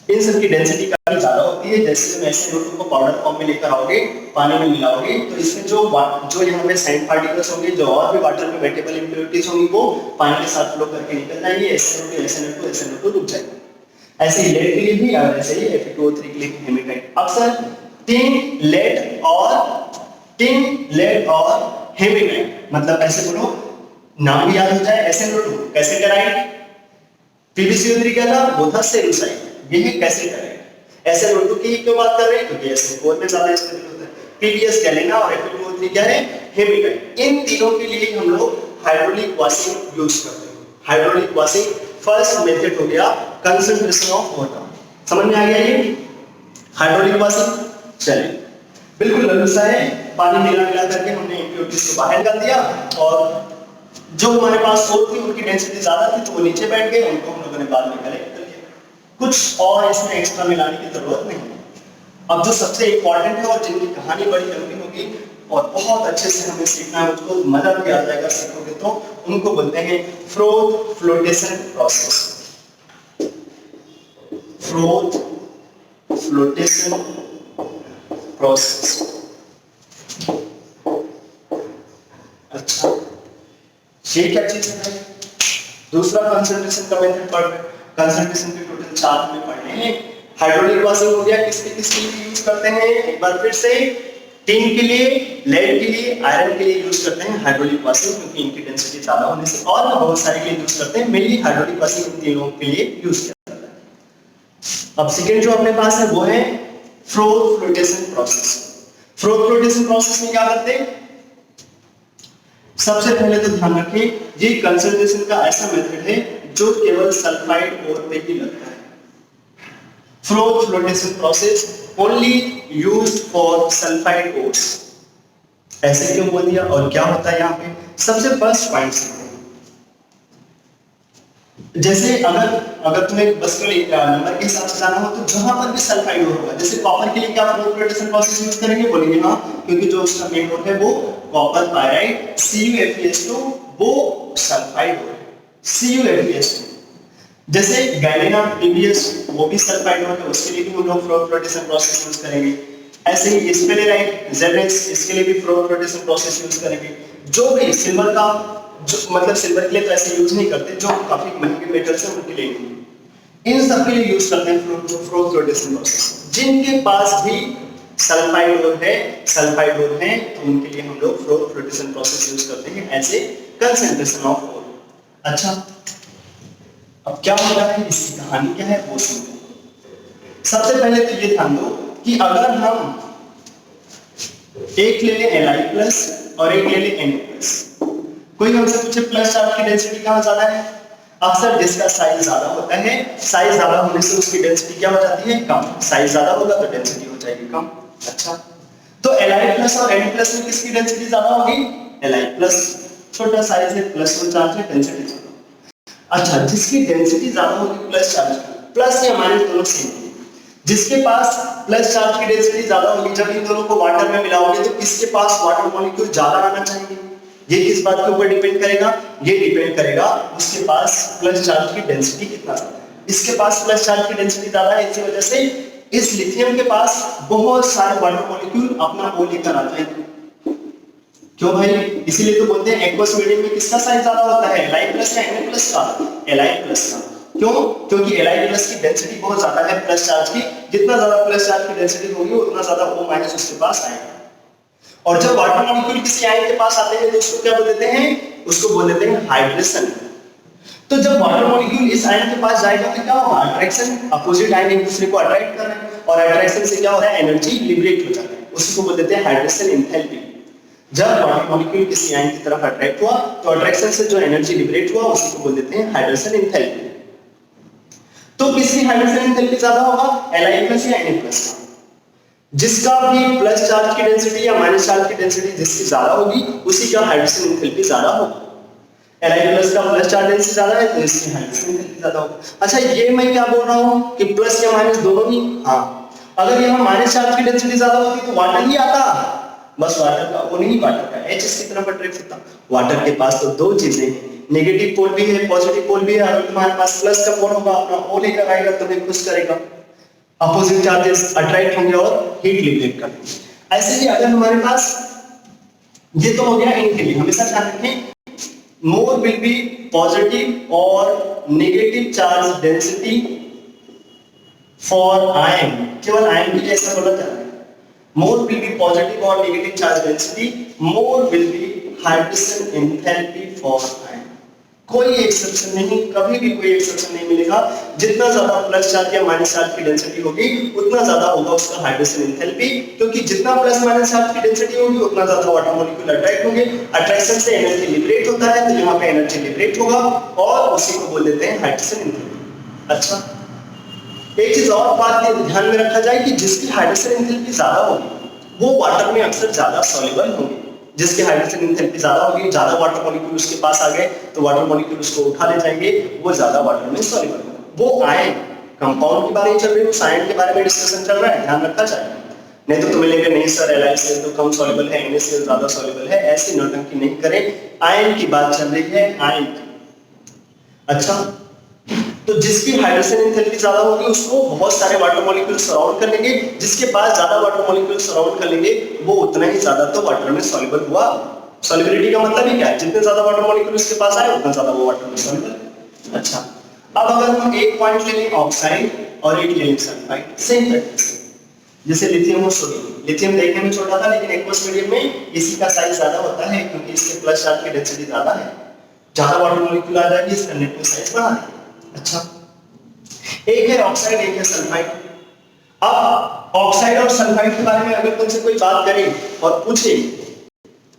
Speaker 1: इन सब की डेंसिटी काफी ज्यादा होती है। जैसे तुम SiO2 को पाउडर फॉर्म में लेकर आओगे, पानी में मिलाओगे, तो इसमें जो यहाँ पे सैंड पार्टिकल्स होंगे, जो और भी वाटर में वेटेबल इम्प्योरिटीज होंगी, वो पानी के साथ फ्लो करके निकल जाएंगे, SiO2 रुक जाएगा। ऐसे ही लेड के लिए भी और ऐसे ही Fe2O3 के लिए भी हेमेटाइट। अक्सर टिन, लेड और हेमेटाइट, मतलब ऐसे बोलो, नाम भी याद हो जाए, SiO2 कैसेटराइट, PbCO3 क्या था, वो था सेलुसाइड, ये है कैसेटराइट। SiO2 की क्यों बात कर रहे हैं, क्योंकि SiO4 में ज्यादा स्टेबल होता है। PbS क्या लेना और Fe2O3 क्या है, हेमेटाइट। इन तीनों के लिए हम लोग हाइड्रोलिक वॉशिंग यूज करते हैं। हाइड्रोलिक वॉशिंग फर्स्ट मेथड हो गया कंसंट्रेशन ऑफ वाटर। समझ में आ गया ये हाइड्रोलिक वॉशिंग? चलिए, बिल्कुल लघुसा है, पानी मिला करके हमने इम्प्योरिटीज को बाहर निकाल दिया, और जो हमारे पास सोर्स थी उनकी डेंसिटी ज्यादा थी तो वो नीचे बैठ गए, उनको हम लोगों ने बाद में कलेक्ट कर लिया। कुछ और इसमें एक्स्ट्रा मिलाने की जरूरत नहीं है। अब जो सबसे इंपॉर्टेंट है और जिनकी कहानी बड़ी लंबी होगी और बहुत अच्छे से हमें सीखना है, उसको मजा भी आ जाएगा सीखोगे तो, उनको बोलते हैं froth flotation process. Froth flotation process. अच्छा, ये क्या चीज है? दूसरा कंसंट्रेशन का मेथड पढ़ रहे हैं। कंसंट्रेशन के टोटल 4 में पढ़ने हैं। हाइड्रोलिक वॉशिंग हो गया, किसके लिए यूज करते हैं, एक बार फिर से, टिन के लिए, लेड के लिए, आयरन के लिए यूज करते हैं हाइड्रोलिक वॉशिंग, क्योंकि इनकी डेंसिटी ज्यादा होने से, और बहुत सारे के लिए यूज करते हैं। मेनली हाइड्रोलिक वॉशिंग इन तीनों के लिए यूज किया जाता है। अब सेकेंड जो अपने पास है वो है froth flotation process. Froth flotation process में क्या करते हैं? सबसे पहले तो ध्यान रखिए, ये कंसंट्रेशन का ऐसा मेथड है जो केवल सल्फाइड ओर पे ही लगता है। Froth flotation process only used for sulphide ores. ऐसे क्यों बोल दिया और क्या होता है यहाँ पे? सबसे फर्स्ट पॉइंट, जैसे अगर तुम्हें बस के नंबर के हिसाब से जाना हो तो जहां पर भी सल्फाइड ओर होगा, जैसे कॉपर के लिए क्या फ्लोथ फ्लोटेशन प्रोसेस यूज करेंगे, बोलेंगे हाँ, क्योंकि जो उसका मेन ओर है वो कॉपर पायराइड CuFeS2, वो सल्फाइड ओर है CuFeS2। जैसे गैलेना PbS, वो भी सल्फाइड ओर है, उसके लिए भी हम लोग फ्लोथ फ्लोटेशन प्रोसेस यूज करेंगे। ऐसे ही स्पेलेराइट ZS, इसके लिए भी फ्लोथ फ्लोटेशन प्रोसेस यूज करेंगे। जो भी सिल्वर का, जो मतलब सिल्वर के लिए तो ऐसे यूज नहीं करते, जो काफी महंगे मेटल्स हैं उनके लिए, इन सब के लिए यूज करते हैं फ्रोथ फ्लोटेशन प्रोसेस। जिनके पास भी सल्फाइड ओर है तो उनके लिए हम लोग फ्रोथ फ्लोटेशन प्रोसेस यूज करते हैं as a concentration of ore. अच्छा, अब क्या हो रहा है, इसकी कहानी क्या है वो सुनते। सबसे पहले तो ये ध्यान दो कि अगर हम एक ले लें Li+ और एक ले लें Na+, कोई हमसे पूछे प्लस चार्ज की डेंसिटी कहां ज्यादा है? अक्सर जिसका साइज ज्यादा होता है, साइज ज्यादा होने से उसकी डेंसिटी क्या हो जाती है, कम। साइज ज्यादा होगा तो डेंसिटी हो जाएगी कम। अच्छा, तो Li+ और Na+ में किसकी डेंसिटी ज्यादा होगी? Li+, छोटा साइज है, प्लस वन चार्ज है, डेंसिटी ज्यादा। अच्छा, जिसकी डेंसिटी ज्यादा होगी प्लस चार्ज की, प्लस या माइनस दोनों सेम, जिसके पास प्लस चार्ज की डेंसिटी ज्यादा होगी, जब इन दोनों को वाटर में मिलाओगे तो किसके पास वाटर मॉलिक्यूल ज्यादा आना चाहिए? ये किस बात के ऊपर डिपेंड करेगा? ये डिपेंड करेगा उसके पास प्लस चार्ज की डेंसिटी कितना ज्यादा है। इसके पास प्लस चार्ज की डेंसिटी ज्यादा है, इसी वजह से इस लिथियम के पास बहुत सारे वाटर मॉलिक्यूल अपना O लेकर आ जाएंगे। क्यों भाई? इसीलिए तो बोलते हैं एक्वस मीडियम में किसका साइज ज्यादा होता है, Li+ या Na+ का? Li+ का। क्यों? क्योंकि Li+ की डेंसिटी बहुत ज्यादा है प्लस चार्ज की। जितना ज्यादा प्लस चार्ज की डेंसिटी होगी उतना ज्यादा O- उसके पास आएगा। और जब वाटर मॉलिक्यूल किसी आयन के पास आते हैं तो उसको क्या बोल देते हैं? उसको बोल देते हैं हाइड्रेशन। तो जब वाटर मॉलिक्यूल इस आयन के पास जाएगा तो क्या होगा? अट्रैक्शन। अपोजिट आयन एक दूसरे को अट्रैक्ट कर रहे हैं और अट्रैक्शन से क्या हो रहा है? एनर्जी लिबरेट हो जाती है, उसको बोल देते हैं हाइड्रेशन एंथैल्पी। जब वाटर मॉलिक्यूल किसी आयन की तरफ अट्रैक्ट हुआ तो अट्रैक्शन से जो एनर्जी लिबरेट हुआ उसी को बोल देते हैं हाइड्रेशन एंथैल्पी। तो किसकी हाइड्रेशन एंथैल्पी ज्यादा होगा? Li+ या Na+? जिसका भी प्लस चार्ज की डेंसिटी या माइनस चार्ज की डेंसिटी जिसकी ज्यादा होगी उसी का हाइड्रेशन एंथैल्पी ज्यादा होगा। Li+ का प्लस चार्ज डेंसिटी ज्यादा है तो इसकी हाइड्रेशन एंथैल्पी ज्यादा होगा। अच्छा, ये मैं क्या बोल रहा हूं कि प्लस या माइनस दोनों ही? हाँ, अगर यहां माइनस चार्ज की डेंसिटी ज्यादा होती तो वाटर ही आता, बस वाटर का O नहीं, वाटर का H इसकी तरफ अट्रैक्ट होता। वाटर के पास तो दो चीजें हैं, नेगेटिव पोल भी है, पॉजिटिव पोल भी है। अगर तुम्हारे पास प्लस का पोल होगा अपना O लेकर आएगा, तुम्हें खुश करेगा। अपोजिट चार्जेस अट्रैक्ट होंगे और हीट लिबरेट करेंगे। ऐसे ही अगर हमारे पास, ये तो हो गया इनके लिए, हमेशा ध्यान रखें मोर विल बी पॉजिटिव और negative charge density for ion, केवल आयन के लिए ऐसा बोला जा रहा है। मोर विल बी पॉजिटिव और negative charge density, more will be hydrogen enthalpy for ion. कोई एक्सेप्शन नहीं, कभी भी कोई एक्सेप्शन नहीं मिलेगा। जितना ज्यादा प्लस चार्ज या माइनस चार्ज की डेंसिटी होगी उतना ज्यादा होगा उसका हाइड्रोजन एंथैल्पी, क्योंकि जितना प्लस माइनस चार्ज की डेंसिटी होगी उतना ज्यादा वाटर मॉलिक्यूल अट्रैक्ट होंगे। अट्रैक्शन से एनर्जी लिबरेट होता है, तो यहाँ पे एनर्जी लिबरेट होगा और उसी को बोल देते हैं हाइड्रोजन एंथैल्पी। अच्छा, एक चीज और बात ध्यान में रखा जाए कि जिसकी हाइड्रोजन एंथैल्पी ज्यादा होगी वो वाटर में अक्सर ज्यादा सॉल्युबल होंगे। जिसकी हाइड्रोजन एंथैल्पी ज्यादा होगी, ज्यादा वाटर मॉलिक्यूल उसके पास आ गए तो वाटर मॉलिक्यूल उसको उठा ले जाएंगे, वो ज्यादा वाटर में सॉल्युबल होगा। वो आयन कंपाउंड की बात नहीं चल रही, उस आयन के बारे में डिस्कशन चल रहा है, ध्यान रखा जाए। नहीं तो तुम्हें लेंगे नहीं सर LiCl तो कम सॉल्युबल है, NaCl ज्यादा सॉल्युबल है, ऐसी नौटंकी नहीं करें। आयन की बात चल रही है, आयन की। अच्छा, तो जिसकी हाइड्रोजन एंथैल्पी ज्यादा होगी उसको बहुत सारे वाटर मॉलिक्यूल सराउंड कर लेंगे, जिसके पास ज्यादा वाटर मॉलिक्यूल सराउंड कर लेंगे वो उतना ही ज्यादा तो वाटर में सॉल्युबल हुआ। सॉल्युबिलिटी का मतलब ही क्या है, जितने ज्यादा वाटर मॉलिक्यूल उसके पास आए उतना ज्यादा वो वाटर में सॉल्युबल। अच्छा, अब अगर हम एक पॉइंट ले लें ऑक्साइड और एक ले लें सल्फाइड, सेम प्रैक्टिस जैसे लिथियम और सोडियम। लिथियम देखने में छोटा था लेकिन एक्वस मीडियम में इसी का साइज ज्यादा होता है, क्योंकि इसके प्लस चार्ज की डेंसिटी ज्यादा है, ज्यादा वाटर मॉलिक्यूल आ जाएगी, इसका नेट साइज बढ़ा देगा। अच्छा, एक है ऑक्साइड, एक है सल्फाइड। अब ऑक्साइड और सल्फाइड के बारे में अगर तुमसे कोई बात करे और पूछे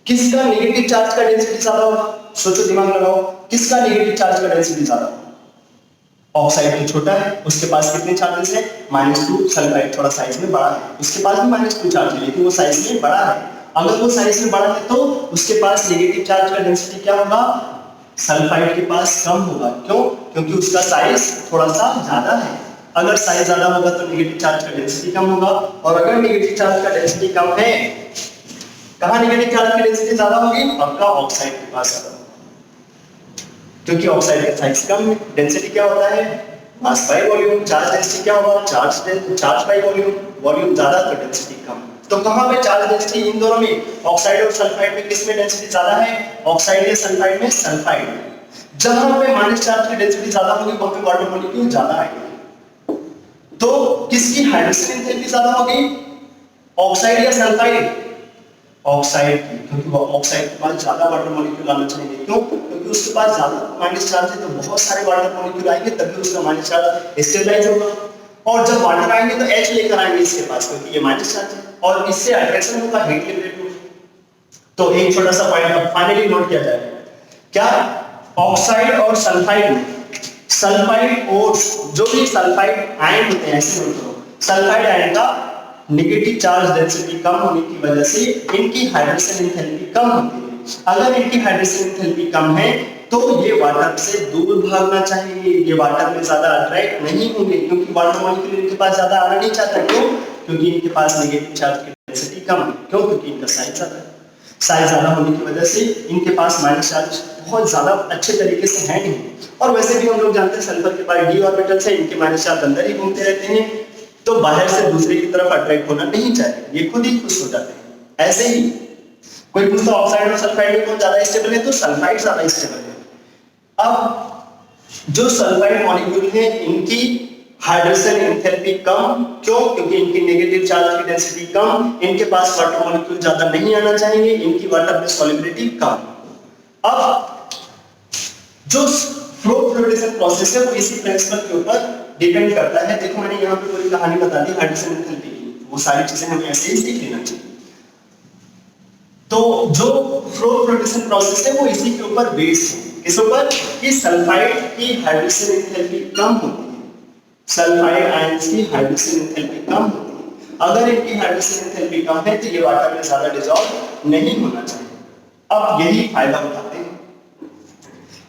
Speaker 1: किसका नेगेटिव चार्ज का डेंसिटी ज्यादा होगा, सोचो, दिमाग लगाओ, किसका नेगेटिव चार्ज का डेंसिटी ज्यादा होगा? ऑक्साइड तो छोटा है, उसके पास कितने चार्जेस है -2, सल्फाइड थोड़ा साइज में बड़ा है, उसके पास भी -2 चार्ज है लेकिन वो साइज में बड़ा है। अगर वो साइज में बड़ा है तो उसके पास नेगेटिव चार्ज का डेंसिटी क्या होगा? सल्फाइड के पास कम होगा। क्यों? क्योंकि उसका साइज थोड़ा सा ज्यादा है। अगर साइज ज्यादा होगा तो नेगेटिव चार्ज का डेंसिटी कम होगा, और अगर नेगेटिव चार्ज का डेंसिटी कम है, कहां नेगेटिव चार्ज की डेंसिटी ज्यादा होगी? आपका ऑक्साइड के पास ज्यादा, क्योंकि ऑक्साइड का साइज कम है। डेंसिटी क्या होता है? Mass by volume. Charge density क्या होगा? Charge by volume. वॉल्यूम ज्यादा तो डेंसिटी कम। तो कहां पे चार्ज डेंसिटी इन दोनों में, ऑक्साइड और सल्फाइड में किस में डेंसिटी ज्यादा है? ऑक्साइड या सल्फाइड में? सल्फाइड में। जहां पे माइनस चार्ज की डेंसिटी ज्यादा होगी वहां पे वाटर मॉलिक्यूल ज्यादा आएंगे। तो किसकी हाइड्रोजन एंथैल्पी ज्यादा होगी? ऑक्साइड या सल्फाइड? ऑक्साइड की, क्योंकि वो ऑक्साइड के पास ज्यादा वाटर मॉलिक्यूल आना चाहिए। क्यों? क्योंकि उसके पास ज्यादा माइनस चार्ज है, तो बहुत सारे वाटर मॉलिक्यूल आएंगे तभी उसका माइनस चार्ज स्टेबलाइज होगा। और जब वाटर आएंगे तो H लेकर आएंगे इसके पास, क्योंकि ये माइनस चार्ज है, और इससे अट्रैक्शन होगा, हीट लिबरेट होगा। तो एक छोटा सा पॉइंट अब फाइनली नोट किया जाए, क्या ऑक्साइड और सल्फाइड में, सल्फाइड और जो भी सल्फाइड आयन होते हैं, ऐसे नोट करो, सल्फाइड आयन का नेगेटिव चार्ज डेंसिटी कम होने की वजह से इनकी हाइड्रोजन एंथैल्पी कम होती है। अगर इनकी हाइड्रोजन एंथैल्पी कम है तो ये वाटर से दूर भागना चाहिए, ये वाटर में ज्यादा अट्रैक्ट नहीं होंगे, क्योंकि वाटर मॉलिक्यूल इनके पास ज्यादा आना नहीं चाहता। क्यों? क्योंकि इनके पास नेगेटिव चार्ज की डेंसिटी कम है। क्यों? क्योंकि इनका साइज ज्यादा है। साइज ज्यादा होने की वजह से इनके पास माइनस चार्ज बहुत ज्यादा अच्छे तरीके से है नहीं। और वैसे भी हम लोग जानते हैं सल्फर के पास d ऑर्बिटल्स है, इनके माइनस चार्ज अंदर ही घूमते रहते हैं, तो बाहर से दूसरे की तरफ अट्रैक्ट होना नहीं चाहते, ये खुद ही खुश हो जाते हैं। ऐसे ही कोई पूछता ऑक्साइड और सल्फाइड में कौन ज्यादा स्टेबल है, तो सल्फाइड ज्यादा स्टेबल है। अब जो सल्फाइड मॉलिक्यूल है इनकी हाइड्रोजन एंथैल्पी कम, क्यों? क्योंकि इनकी नेगेटिव चार्ज की डेंसिटी कम, इनके पास वाटर मॉलिक्यूल ज्यादा नहीं आना चाहिए, इनकी वाटर में सॉल्युबिलिटी कम। अब जो फ्लो फ्लोटेशन प्रोसेस है वो इसी प्रिंसिपल के ऊपर डिपेंड करता है। देखो मैंने यहाँ पे पूरी कहानी बता दी हाइड्रोजन एंथैल्पी की, वो सारी चीजें हमें ऐसे ही सीख लेना चाहिए। तो जो फ्लो फ्लोटेशन प्रोसेस है वो इसी के ऊपर बेस्ड है। किस ऊपर? कि सल्फाइड की हाइड्रोजन एंथैल्पी कम होती है, सल्फाइड आयंस की हाइड्रोजन एंथैल्पी कम होती है। अगर इनकी हाइड्रोजन एंथैल्पी कम है तो ये वाटर में ज्यादा डिसॉल्व नहीं होना चाहिए। अब यही फायदा उठाते हैं,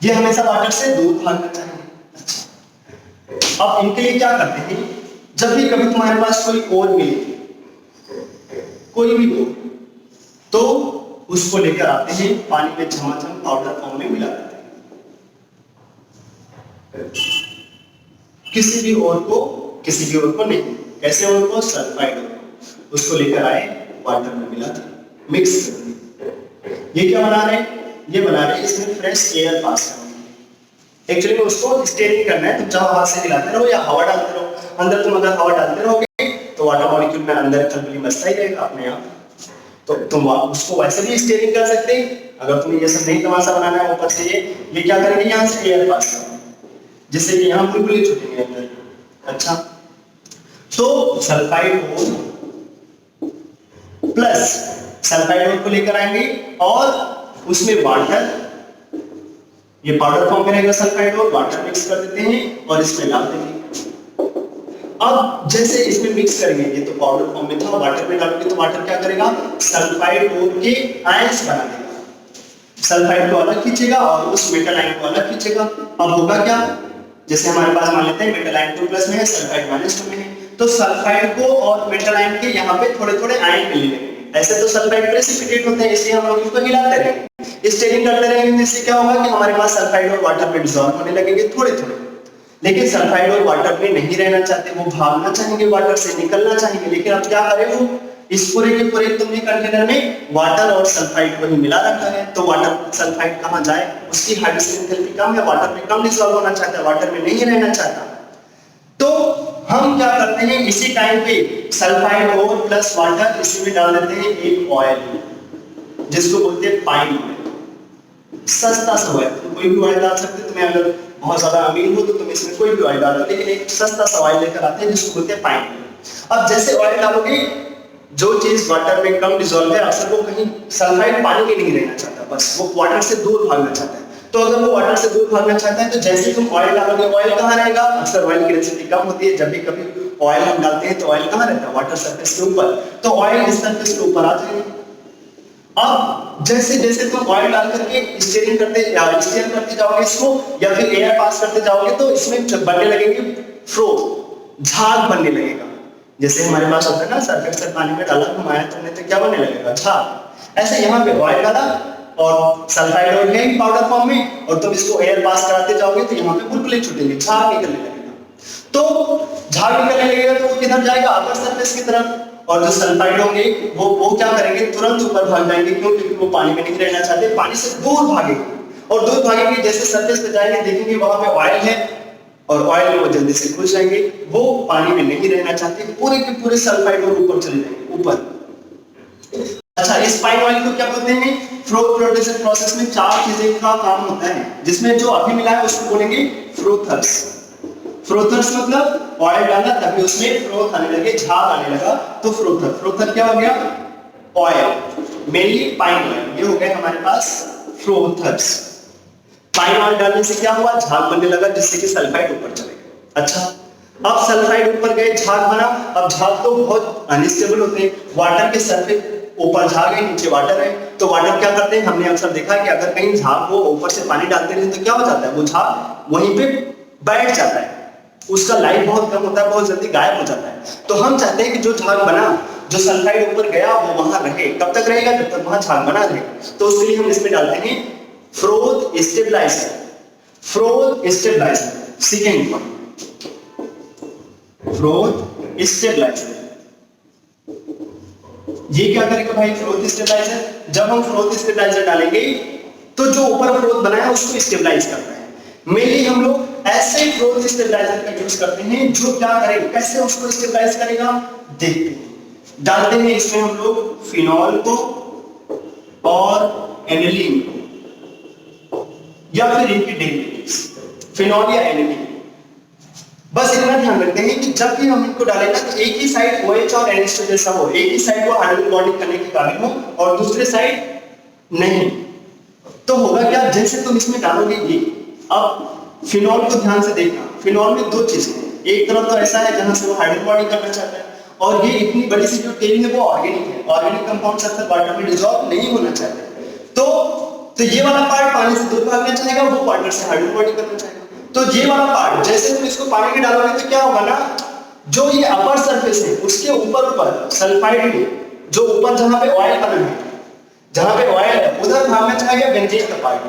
Speaker 1: ये हमेशा वाटर से दूर भागना चाहिए। अच्छा, अब इनके लिए क्या करते हैं, जब भी कभी तुम्हारे पास कोई ओर मिले, कोई भी ओर, तो उसको लेकर आते हैं पानी में झमाझम पाउडर फॉर्म में मिला देते हैं। किसी भी ओर को नहीं, कैसे ओर को? सल्फाइड ओर को। उसको लेकर आए, वाटर में मिला था, मिक्स कर दिया। ये क्या बना रहे हैं? ये बना रहे हैं इसमें फ्रेश एयर पास करना। एक्चुअली में उसको स्टेरिंग करना है, तुम चाहो हाथ से हिलाते रहो या हवा डालते रहो। अंदर तुम अगर हवा डालते रहोगे तो वाटर मॉलिक्यूल में अंदर खलबली मचता ही रहेगा अपने आप। तो तुम उसको वैसे भी स्टेरिंग कर सकते हैं। अगर तुम्हें ये सब नहीं तमाशा बनाना है ऊपर से, ये क्या करेंगे, यहाँ से एयर पास करेंगे जिससे कि यहाँ बुलबुले छूटेंगे अंदर। अच्छा, तो sulphide ore plus sulphide ore को लेकर आएंगे और उसमें वाटर, ये पाउडर फॉर्म में रहेगा सल्फाइड ओर, वाटर मिक्स कर देते हैं और इसमें डाल देंगे। अब जैसे इसमें मिक्स करेंगे, ये तो पाउडर फॉर्म में था, वाटर में डालोगे तो वाटर क्या करेगा, सल्फाइड ओर के आयंस बना देगा। सल्फाइड को अलग खींचेगा और उस मेटल आयन को अलग खींचेगा। अब होगा क्या, जैसे हमारे पास मान लेते हैं मेटल आयन 2+ में है, सल्फाइड -2 में है, तो सल्फाइड को और मेटल आयन के यहाँ पे थोड़े-थोड़े आयन मिलने लगेंगे। ऐसे तो सल्फाइड प्रेसिपिटेट होते हैं, इसलिए हम लोग इसको हिलाते रहेंगे, स्टेरिंग करते रहेंगे। इससे क्या होगा कि हमारे पास सल्फाइड और वाटर में डिसॉल्व होने लगेंगे थोड़े-थोड़े। लेकिन सल्फाइड और वाटर में नहीं रहना चाहते, वो भागना चाहेंगे, वाटर से निकलना चाहेंगे। लेकिन अब क्या करें, वो इस पूरे के पूरे तुमने कंटेनर में वाटर और सल्फाइड को ही मिला रखा है, तो वाटर सल्फाइड कहां जाए, उसकी हाइड्रोजन एंथैल्पी कम है, वाटर में कम डिसॉल्व होना चाहता है, वाटर में नहीं रहना चाहता। तो हम क्या करते हैं, इसी टाइम पे सल्फाइड और प्लस वाटर इसी में डाल देते हैं एक ऑयल, जिसको बोलते हैं पाइन ऑयल। सस्ता सा ऑयल, तुम कोई भी ऑयल डाल सकते हो। तुम्हें अगर बहुत ज्यादा अमीर हो तो तुम इसमें कोई भी ऑयल डालो, लेकिन एक सस्ता सा ऑयल लेकर आते हैं जिसको बोलते हैं पाइन ऑयल। अब जैसे ऑयल डालोगे, जो चीज वाटर में कम डिसॉल्व है, अक्सर वो कहीं सल्फाइड पानी में नहीं रहना चाहता, बस वो वाटर से दूर भागना चाहता है। तो अगर वो वाटर से दूर भागना चाहता है तो जैसे तुम ऑयल डालोगे, ऑयल कहाँ रहेगा, अक्सर ऑयल की डेंसिटी कम होती है। जब भी कभी ऑयल हम डालते हैं तो ऑयल कहाँ रहता है, वाटर सरफेस के ऊपर, तो ऑयल इस सरफेस के ऊपर आ जाएगा। अब जैसे जैसे तुम ऑयल डाल करके स्टीयरिंग करते जाओगे इसको, या फिर एयर पास करते जाओगे, तो इसमें बनने लगेंगे फ्रोथ, झाग बनने लगेगा। जैसे हमारे पास होता है ना, सरफेस से पानी में डाला, घुमाया तुमने तो क्या बनने लगेगा, झाग। ऐसे यहाँ पे ऑयल डाला और सल्फाइड ऑयल है पाउडर फॉर्म में, और तुम इसको एयर पास कराते जाओगे तो यहाँ पे बुलबुले छूटेंगे, झाग निकलने लगेगा। तो झाग निकलने लगेगा तो वो किधर जाएगा, अपर सरफेस की तरफ। और जो सल्फाइड होंगे वो क्या करेंगे, तुरंत ऊपर भाग जाएंगे, क्योंकि वो पानी में नहीं रहना चाहते, पानी से दूर भागेंगे। और दूर भागेंगे, जैसे सरफेस पे जाएंगे देखेंगे वहां पे ऑयल है, और ऑयल में वो जल्दी से घुस जाएंगे, वो पानी में नहीं रहना चाहते, पूरे के पूरे सल्फाइड और ऊपर चले जाएंगे, ऊपर। अच्छा, इस पाइन ऑयल को क्या बोलते हैं, फ्रोथ प्रोडक्शन प्रोसेस में 4 चीजें का काम होता है, जिसमें जो अभी मिला है उसको बोलेंगे फ्रोथर्स। फ्रोथर्स मतलब ऑयल डाला तभी उसमें फ्रोथ आने लगे, झाग आने लगा, तो फ्रोथर। फ्रोथर क्या हो गया, ऑयल, मेनली पाइन ऑयल, ये हो गए हमारे पास फ्रोथर्स। पाइन ऑयल डालने से क्या हुआ, झाग बनने लगा, जिससे कि सल्फाइड ऊपर चले गए। अच्छा, अब सल्फाइड ऊपर गए, झाग बना। अब झाग तो बहुत अनस्टेबल होते हैं, वाटर के सरफेस ऊपर झाग है, नीचे वाटर है, तो वाटर क्या करते हैं, हमने अक्सर देखा है कि अगर कहीं झाग को ऊपर से पानी डालते हैं तो क्या हो जाता है, वो झाग वहीं पे बैठ जाता है, उसका लाइफ बहुत कम होता है, बहुत जल्दी गायब हो जाता है। तो हम चाहते हैं कि जो झाग बना, जो सल्फाइड ऊपर गया, वो वहां रहे। कब तक रहेगा, जब तक वहां झाग बना रहे। तो उसके लिए हम इसमें डालते हैं froth stabiliser. Froth stabiliser second point, froth stabiliser. ये क्या करेगा भाई, फ्रोथ स्टेबलाइजर। जब हम फ्रोथ स्टेबलाइजर डालेंगे तो जो ऊपर फ्रोथ बना है उसको स्टेबलाइज करता है। मेनली हम लोग ऐसे फ्रोथ स्टेबलाइजर का यूज करते हैं जो क्या करेगा, कैसे उसको स्टेबलाइज करेगा, देखते हैं। डालते हैं इसमें हम लोग फिनॉल को और एनिलीन को, या फिर इनकी डेरिवेटिव्स, फिनॉल या एनिलीन। बस इतना ध्यान रखते हैं कि जब भी हम इनको डालेंगे तो एक ही साइड OH और NH2 जैसा हो, एक ही साइड वो हाइड्रोजन बॉन्डिंग करने के काबिल हो और दूसरे साइड नहीं। तो होगा क्या, जैसे तुम इसमें डालोगे ये, अब फिनॉल को ध्यान से देखना, फिनॉल में 2 चीजें हैं। एक तरफ तो ऐसा है जहां से वो हाइड्रोजन बॉन्डिंग करना चाहता है, और ये इतनी बड़ी सी जो टेल है वो ऑर्गेनिक है। ऑर्गेनिक कंपाउंड्स अक्सर वाटर में डिसॉल्व नहीं होना चाहते, तो ये वाला पार्ट पानी से दूर भागना चाहेगा, वो वाटर से हाइड्रोजन बॉन्डिंग करना चाहेगा। तो ये वाला पार्ट जैसे तुम इसको पानी में डालोगे तो क्या होगा ना, जो ये अपर सरफेस है उसके ऊपर सल्फाइड में, जो ऊपर जहां पे ऑयल बना है, जहां पे ऑयल है उधर भागना चाहेगा बेंजीन का पार्ट,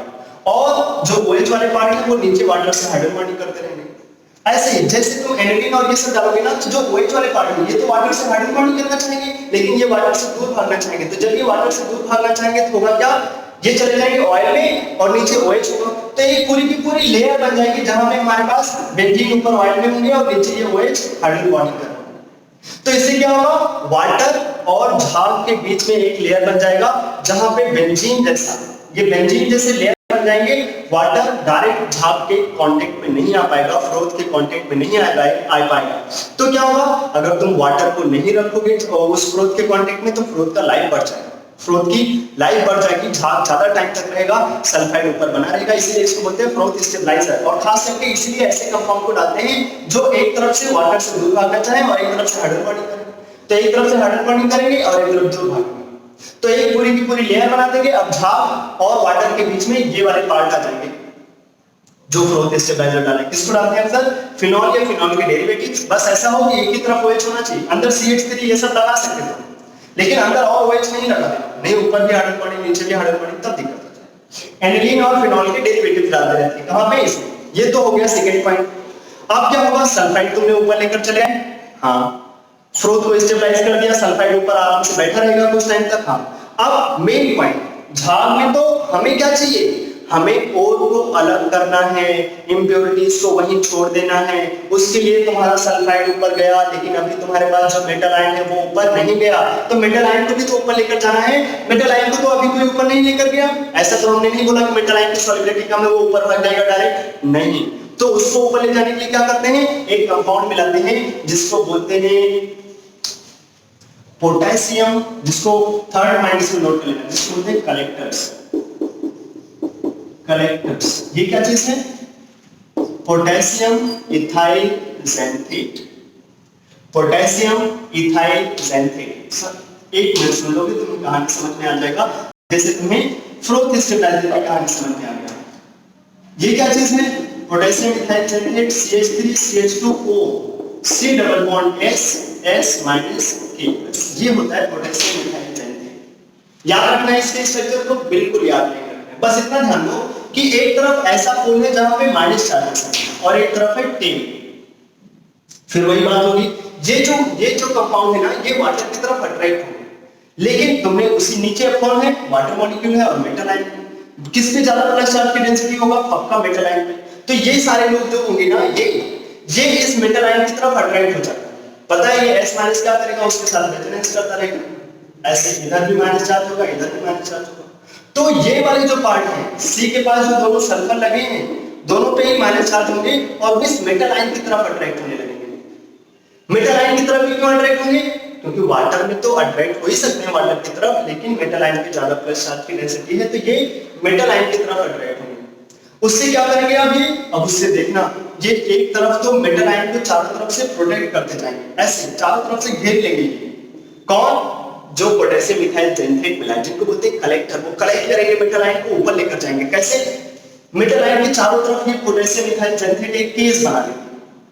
Speaker 1: और जो OH वाले पार्ट है वो नीचे वाटर से हाइड्रोजन बॉन्डिंग करते रहेंगे। ऐसे ही जैसे तुम एनिलीन और ये सब डालोगे ना, तो जो OH वाले पार्ट है ये तो वाटर से हाइड्रोजन बॉन्डिंग करना चाहेंगे, लेकिन ये वाटर से दूर भागना चाहेंगे। तो जब ये वाटर से दूर भागना चाहेंगे तो होगा क्या, ये चले जाएंगे ऑयल में और नीचे OH होगा, तो एक पूरी की पूरी लेयर बन जाएगी जहां पे हमारे पास बेंजीन ऊपर ऑयल में होंगे और नीचे ये OH हाइड्रोजन बॉन्डिंग करेंगे। तो इससे क्या होगा, वाटर और झाग के बीच में एक लेयर बन जाएगा जहां पे बेंजीन जैसा, ये बेंजीन जैसे लेयर बन जाएंगे। वाटर डायरेक्ट झाग के कांटेक्ट में नहीं आ पाएगा, फ्रोथ के कांटेक्ट में नहीं आ पाएगा। तो क्या होगा, अगर तुम वाटर को नहीं रखोगे उस फ्रोथ के कांटेक्ट में तो फ्रोथ का लाइफ बढ़ जाएगा, फ्रोथ की लाइफ बढ़ जाएगी, झाग ज्यादा टाइम तक रहेगा, सल्फाइड ऊपर बना रहेगा, इसलिए इसको बोलते हैं फ्रोथ स्टेबलाइजर। और खास करके इसलिए ऐसे कंपाउंड को डालते हैं जो एक तरफ से वाटर से दूर भागना चाहे और एक तरफ से हाइड्रोजन बॉन्डिंग करें। तो एक तरफ से हाइड्रोजन बॉन्डिंग करेंगे और एक तरफ दूर भागेंगे, तो एक पूरी की पूरी लेयर बना देंगे। अब झाग और वाटर के बीच में ये वाले पार्ट आ जाएंगे जो फ्रोथ स्टेबलाइजर डालेंगे। किसको डालते हैं सर, फिनॉल या फिनॉल के डेरिवेटिव्स। बस ऐसा हो कि एक ही तरफ OH होना चाहिए, अंदर CH3 ये सब लगा सकते हो, लेकिन अंदर और OH नहीं लगा देना, नहीं ऊपर भी हाइड्रोजन बॉन्डिंग नीचे भी हाइड्रोजन बॉन्डिंग, तब दिक्कत हो जाएगी। एनिलीन और फिनॉल के डेरिवेटिव्स डालते रहते हैं, कहां पे, इसमें। ये तो हो गया सेकंड पॉइंट। अब क्या होगा, सल्फाइड तुमने ऊपर लेकर चले आए, हां, फ्रोथ को स्टेबलाइज कर दिया, सल्फाइड ऊपर आराम से बैठा रहेगा कुछ टाइम तक। हां, अब मेन पॉइंट, झाग में तो हमें क्या चाहिए, हमें ओर को अलग करना है, इंप्योरिटीज को वहीं छोड़ देना है। उसके लिए तुम्हारा सल्फाइड ऊपर गया, लेकिन अभी तुम्हारे पास जो मेटल आयन है वो ऊपर नहीं गया, तो मेटल आयन को भी तो ऊपर लेकर जाना है। मेटल आयन को तो अभी कोई ऊपर नहीं लेकर गया, ऐसा तो हमने नहीं बोला कि मेटल आयन की सॉलिबिलिटी कम है वो ऊपर भाग जाएगा डायरेक्ट, नहीं। तो उसको ऊपर ले जाने के लिए क्या करते हैं, एक कंपाउंड मिलाते हैं जिसको बोलते हैं पोटेशियम, जिसको थर्ड माइनस में नोट कर लेना, जिसको बोलते हैं कलेक्टर्स। कलेक्टर्स ये क्या चीज है, potassium ethyl xanthate, potassium ethyl xanthate. Sir एक मिनट सुन लोगे तो तुम्हें कहानी समझ में आ जाएगा, जैसे तुम्हें फ्रोथ स्टेबलाइजर की कहानी समझ में आ गया। ये क्या चीज है, potassium ethyl xanthate, CH3 CH2O, C double bond S S minus K, ये होता है पोटेशियम इथाइल ज़ैंथेट। याद रखना है इसके स्ट्रक्चर को, बिल्कुल याद नहीं करना है, बस इतना ध्यान दो कि एक तरफ ऐसा पोल है जहां पे माइनस चार्ज है और एक तरफ है 10। फिर वही बात होगी, ये जो कंपाउंड है ना, ये वाटर की तरफ अट्रैक्ट होंगे, लेकिन तुमने उसी नीचे कौन है, वाटर मॉलिक्यूल है और मेटल आयन है, किस पे ज्यादा प्लस चार्ज की डेंसिटी होगा, पक्का मेटल आयन पे। तो ये सारे लोग जो होंगे ना, ये इस मेटल आयन की तरफ अट्रैक्ट हो जाता है। पता है ये S माइनस क्या करेगा, उसके साथ रेजोनेंस करता रहेगा, ऐसे इधर भी माइनस चार्ज होगा, इधर भी माइनस चार्ज होगा। तो ये वाले जो पार्ट है C के पास जो दोनों सल्फर लगे हैं, दोनों पे ही माइनस चार्ज होंगे और इस मेटल आयन की तरफ अट्रैक्ट होने लगेंगे। मेटल आयन की तरफ भी क्यों अट्रैक्ट होंगे, क्योंकि वाटर में तो अट्रैक्ट हो ही सकते हैं वाटर की तरफ, लेकिन मेटल आयन की ज्यादा प्लस चार्ज की डेंसिटी है, तो ये मेटल आयन की तरफ अट्रैक्ट होंगे। उससे क्या करेंगे अब उससे देखना, ये एक तरफ तो मेटल आयन को चारों तरफ से प्रोटेक्ट करते जाएंगे, ऐसे चारों तरफ से घेर लेंगे। कौन, जो पोटेशियम इथाइल ज़ैंथेट मिला है, जिनको बोलते हैं कलेक्टर, वो कलेक्ट करेंगे मेटल आयन को, ऊपर लेकर जाएंगे। कैसे, मेटल आयन के चारों तरफ ये पोटेशियम इथाइल ज़ैंथेट एक केस बना देंगे,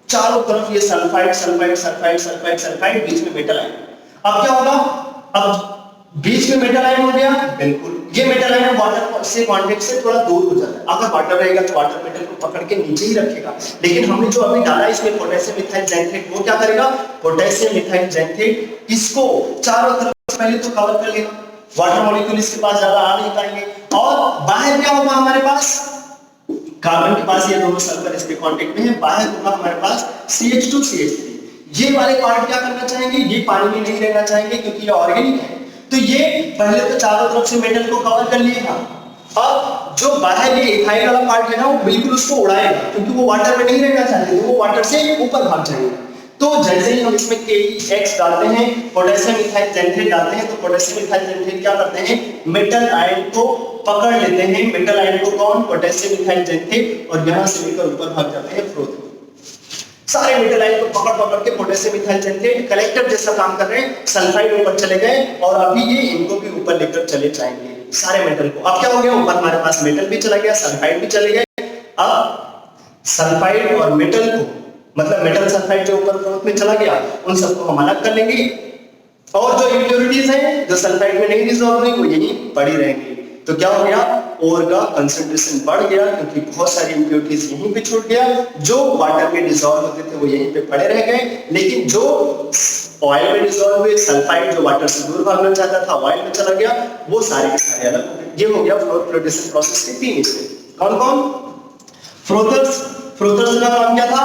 Speaker 1: चारों तरफ ये sulphide sulphide sulphide sulphide sulphide, बीच में मेटल आयन। अब क्या होगा, अब बीच में मेटल आयन हो गया, बिल्कुल ये मेटल आयन वाटर से कांटेक्ट से थोड़ा दूर हो जाता है। अगर वाटर रहेगा तो वाटर मेटल को पकड़ के नीचे ही रखेगा, लेकिन हमने जो अभी डाला इसमें पोटेशियम इथाइल ज़ैंथेट, वो क्या करेगा, पोटेशियम इथाइल ज़ैंथेट इसको चारों तरफ पहले तो कवर कर लेगा, वाटर मॉलिक्यूल इसके पास ज्यादा आ नहीं पाएंगे। और बाहर क्या होगा, हमारे पास कार्बन के पास ये दोनों सल्फर इसके कांटेक्ट में है, बाहर होगा हमारे पास CH2 CH3। ये वाले पार्ट क्या करना चाहेंगे, ये पानी में नहीं रहना चाहेंगे क्योंकि ये ऑर्गेनिक है, तो ये पहले तो चारों तरफ से मेटल को कवर कर लिएगा। अब जो बाहर ये इथाइल वाला पार्ट है ना, वो बिल्कुल उसको उड़ाएगा, क्योंकि वो वाटर में नहीं रहना चाहते, तो वो वाटर से ऊपर भाग जाएंगे। तो जैसे ही हम इसमें KX डालते हैं, पोटेशियम इथाइल ज़ैंथेट डालते हैं, तो पोटेशियम इथाइल ज़ैंथेट क्या करते हैं, मेटल आयन को पकड़ लेते हैं। मेटल आयन को कौन, पोटेशियम इथाइल ज़ैंथेट, और यहां से लेकर ऊपर भाग जाते हैं फ्रोथ में। सारे मेटल आयन को पकड़ पकड़ के पोटेशियम इथाइल ज़ैंथेट कलेक्टर जैसा काम कर रहे हैं, सल्फाइड ऊपर चले गए और अभी ये इनको भी ऊपर लेकर चले जाएंगे सारे मेटल को। अब क्या हो गया, ऊपर हमारे पास मेटल भी चला गया, सल्फाइड भी चले गए। अब सल्फाइड और मेटल को, मतलब मेटल सल्फाइड जो ऊपर फ्रोथ में चला गया, उन सबको हम अलग कर लेंगे, और जो इंप्योरिटीज हैं जो सल्फाइड में नहीं रिजॉल्व हुई वो यहीं पड़ी रहेंगी। तो क्या हो गया, और का कंसंट्रेशन बढ़ गया क्योंकि बहुत सारी इम्प्योरिटीज यहीं पे छूट गया, जो वाटर में डिसॉल्व होते थे वो यहीं पे पड़े रह गए, लेकिन जो ऑयल में डिसॉल्व हुए सल्फाइड जो वाटर से दूर भागना चाहता था ऑयल में चला गया, वो सारे के सारे अलग हो गए। ये हो गया फ्रोथ फ्लोटेशन प्रोसेस के 3 स्टेप। कौन कौन? फ्रोथर्स का काम क्या था?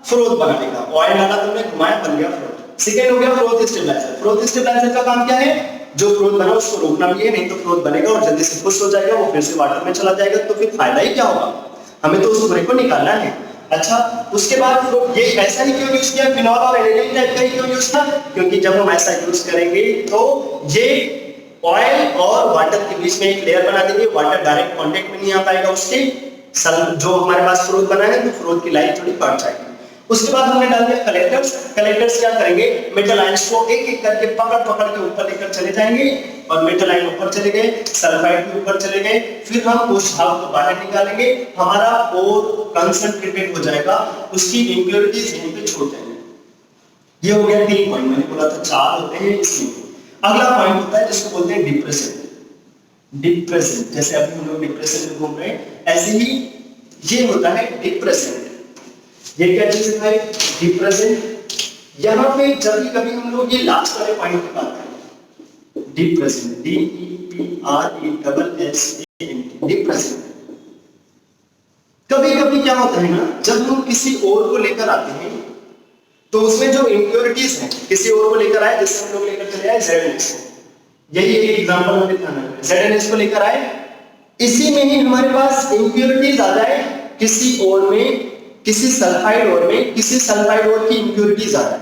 Speaker 1: फ्रोथ बनाने का, ऑयल डाला तुमने घुमाया बन गया फ्रोथ। सेकंड हो गया फ्रोथ स्टेबलाइजर। फ्रोथ स्टेबलाइजर का काम क्या है? जो फ्रोथ बना उसको रोकना भी है, नहीं तो फ्रोथ बनेगा और जल्दी से पुश हो जाएगा, वो फिर से वाटर में चला जाएगा, तो फिर फायदा ही क्या होगा? हमें तो उस ब्रेक को निकालना है। अच्छा, उसके बाद ये ऐसा ही क्यों यूज किया? फिनॉल और एनिलीन टाइप का ही क्यों यूज किया? क्योंकि जब हम ऐसा यूज करेंगे तो ये ऑयल और वाटर के बीच में एक लेयर बना देंगे, वाटर डायरेक्ट कांटेक्ट में नहीं आ पाएगा उसके, जो हमारे पास फ्रोथ बना है तो फ्रोथ की लाइफ थोड़ी बढ़ जाएगी। उसके बाद हमने डाल दिया कलेक्टर्स। कलेक्टर्स क्या करेंगे? मेटल आयंस को एक एक करके पकड़ के ऊपर लेकर चले जाएंगे, और मेटल आयन ऊपर चले गए, सल्फाइड के ऊपर चले गए, फिर हम उस भाग को बाहर निकालेंगे, हमारा और कंसंट्रेटेड हो जाएगा, उसकी इंप्योरिटीज यहीं पे छोड़ जाएंगे। ये हो गया 3 पॉइंट, मैंने बोला था 4 होते हैं इसमें। अगला पॉइंट होता है जिसको बोलते हैं डिप्रेशन। डिप्रेशन, जैसे अभी हम लोग डिप्रेशन में घूम रहे हैं, ऐसे ही ये होता है डिप्रेशन। ये क्या चीज है? डिप्रेशन। यहाँ पे जब भी कभी हम लोग ये लास्ट वाले पॉइंट की बात करें, डिप्रेशन, DEPRESSION, डिप्रेशन। कभी कभी क्या होता है ना, जब हम किसी और को लेकर आते हैं तो उसमें जो इम्प्योरिटीज हैं, किसी और को लेकर आए, जैसे हम लोग लेकर चले आए ZNS, यही एक एग्जांपल हमें ध्यान रखना है। ZNS को लेकर आए, इसी में ही हमारे पास इम्प्योरिटीज आ जाए, किसी और में, किसी सल्फाइड और में, किसी सल्फाइड और की इम्प्योरिटीज आ जाए,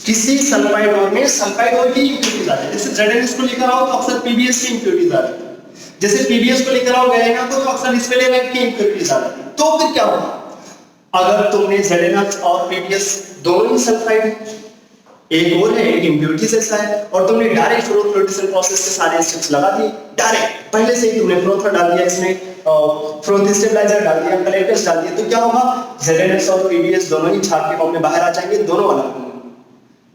Speaker 1: किसी सल्फाइड और में सल्फाइड और की इम्प्योरिटीज आ जाए। जैसे ZNS को लेकर आओ तो अक्सर PBS की इम्प्योरिटीज आ जाती है, जैसे PBS को लेकर आओ गैलेना को तो अक्सर स्पेलेनाइट की इम्प्योरिटीज आ जाती है। तो फिर क्या होगा? अगर तुमने ZNS और PBS दोनों ही सल्फाइड है, एक और है, एक इम्प्योरिटीज ऐसा है, और तुमने डायरेक्ट फ्रोथ फ्लोटेशन प्रोसेस के सारे स्टेप्स लगा दिए, डायरेक्ट पहले से ही तुमने फ्रोथ डाल दिया, इसमें फ्रोथ स्टेबलाइजर डाल दिया, कलेक्टर्स डाल दिए, तो क्या होगा? ZNS और PBS दोनों ही झाग के फॉर्म में बाहर आ जाएंगे, दोनों अलग होंगे,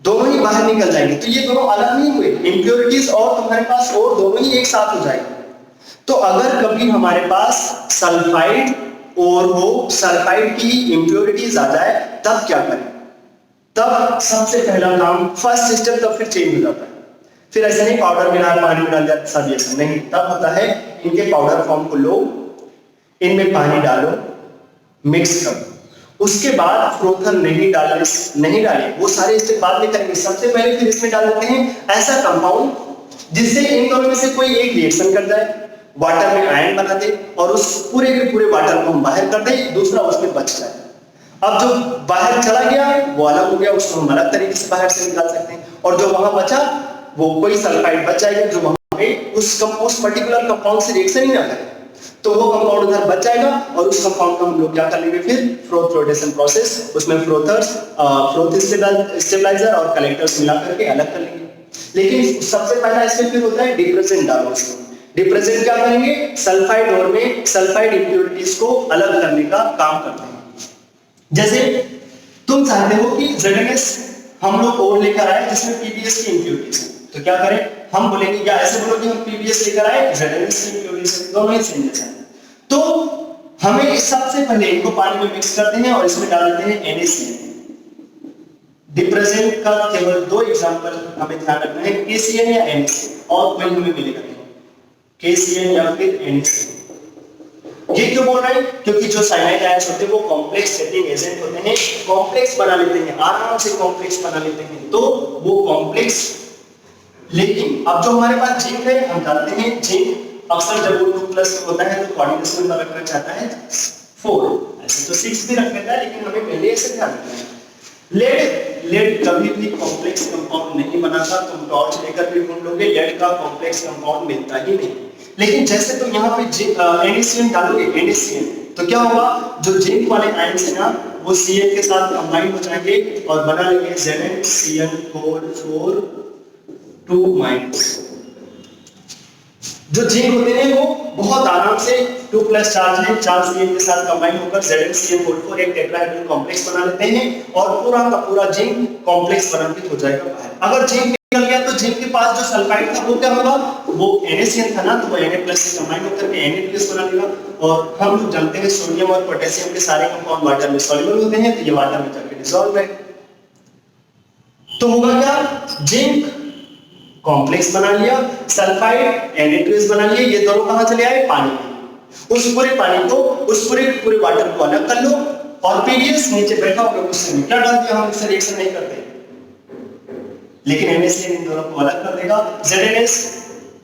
Speaker 1: दोनों ही बाहर निकल जाएंगे। तो ये दोनों अलग नहीं हुए, इम्प्योरिटीज और तुम्हारे पास और दोनों ही एक साथ हो जाएंगे। तो अगर कभी हमारे पास सल्फाइड और वो सल्फाइड की इम्प्योरिटीज आ जाए, तब क्या करें? तब सबसे पहला काम, फर्स्ट स्टेप तब फिर चेंज हो जाता है। फिर ऐसे नहीं पाउडर मिला, पानी में डाल दिया, सब ऐसा नहीं, तब होता है इनके पाउडर फॉर्म को लो, इनमें पानी डालो, मिक्स करो, उसके बाद फ्रोथर नहीं डाले, वो सारे स्टेप बाद में करेंगे। सबसे पहले फिर इसमें डाल देते हैं ऐसा कंपाउंड जिससे इन दोनों में से कोई एक रिएक्शन कर जाए, वाटर में आयन बना दे, और उस पूरे के पूरे वाटर को हम बाहर कर दें, दूसरा उसमें बच जाए। अब जो बाहर चला गया वो अलग हो गया, उसको हम अलग तरीके से बाहर से निकाल सकते हैं, और जो वहां बचा वो कोई सल्फाइड बच जाएगा जो वहां पे उस पर्टिकुलर कंपाउंड से रिएक्शन ही ना करे, तो वो कंपाउंड उधर बच जाएगा, और उस कंपाउंड को हम लोग क्या कर लेंगे? फिर फ्रोथ फ्लोटेशन प्रोसेस, उसमें फ्रोथ स्टेबलाइजर और कलेक्टर्स मिला करके अलग कर लेंगे। लेकिन सबसे पहला स्टेप फिर होता है डिप्रेशन डालो। उसको डिप्रेशन क्या करेंगे? सल्फाइड और में सल्फाइड इंप्योरिटीज को अलग करने का काम करते हैं। जैसे तुम चाहते हो कि ZNS हम लोग और लेकर आए जिसमें PBS की इंप्योरिटीज है, तो क्या करें? हम बोलेंगे, या ऐसे बोलो कि हम PBS लेकर आए, ZNS की इंप्योरिटीज दोनों ही सेम जैसा है, तो हमें सबसे पहले इनको पानी में मिक्स करते हैं और इसमें डाल देते हैं NaCN। डिप्रेशन का केवल 2 एग्जांपल हमें ध्यान रखना है, KCN या NaCN, और कोई हमें मिलेगा नहीं, KCN या फिर NaCN। ये क्यों बोल रहे हैं? क्योंकि जो साइनाइड आयंस होते हैं वो कॉम्प्लेक्स सेटिंग एजेंट होते हैं, कॉम्प्लेक्स बना लेते हैं, आराम से कॉम्प्लेक्स बना लेते हैं, तो वो कॉम्प्लेक्स। लेकिन अब जो हमारे पास जिंक है, हम जानते हैं जिंक अक्सर जब वो 2+ होता है तो कोऑर्डिनेशन में रखना चाहता है 4, ऐसे तो 6 भी रख लेता है, लेकिन हमें पहले ऐसे ध्यान रखना है। लेड कभी भी कॉम्प्लेक्स कंपाउंड नहीं बनाता, तुम टॉर्च लेकर भी ढूंढ लोगे, लेड का कॉम्प्लेक्स कंपाउंड मिलता ही नहीं। लेकिन जैसे तुम यहाँ पे NaCN डालोगे, NaCN, तो क्या होगा? जो जिंक वाले आयंस है ना, वो Cn के साथ कंबाइन हो जाएंगे और बना लेंगे ZnCN4 2-। जो जिंक होते हैं वो बहुत आराम से 2+ चार्ज है, 4 Cn के साथ कंबाइन होकर ZnCN4 एक टेट्राहेड्रल कॉम्प्लेक्स बना लेते हैं, और पूरा का पूरा जिंक कॉम्प्लेक्स बना के हो जाएगा बाहर। अगर जिंक निकल गया, तो जिंक के पास जो सल्फाइड था वो क्या होगा, वो NaCN था ना, तो वो Na+ से कंबाइन होकर के Na+ बना लेगा। और हम लोग जानते हैं सोडियम और पोटेशियम के सारे कंपाउंड वाटर में सॉल्युबल होते हैं, तो ये वाटर में जाके डिसॉल्व है। तो होगा क्या, जिंक कॉम्प्लेक्स बना लिया, सल्फाइड Na2S बना लिया, ये दोनों कहां चले आए, पानी में। उस पूरे पानी को, उस पूरे वाटर को अलग कर लो, और पीडीएस नीचे बैठा होगा, उससे क्या डाल दिया, हम इससे रिएक्शन नहीं करते, लेकिन NaCN इन दोनों को अलग कर देगा। ZnS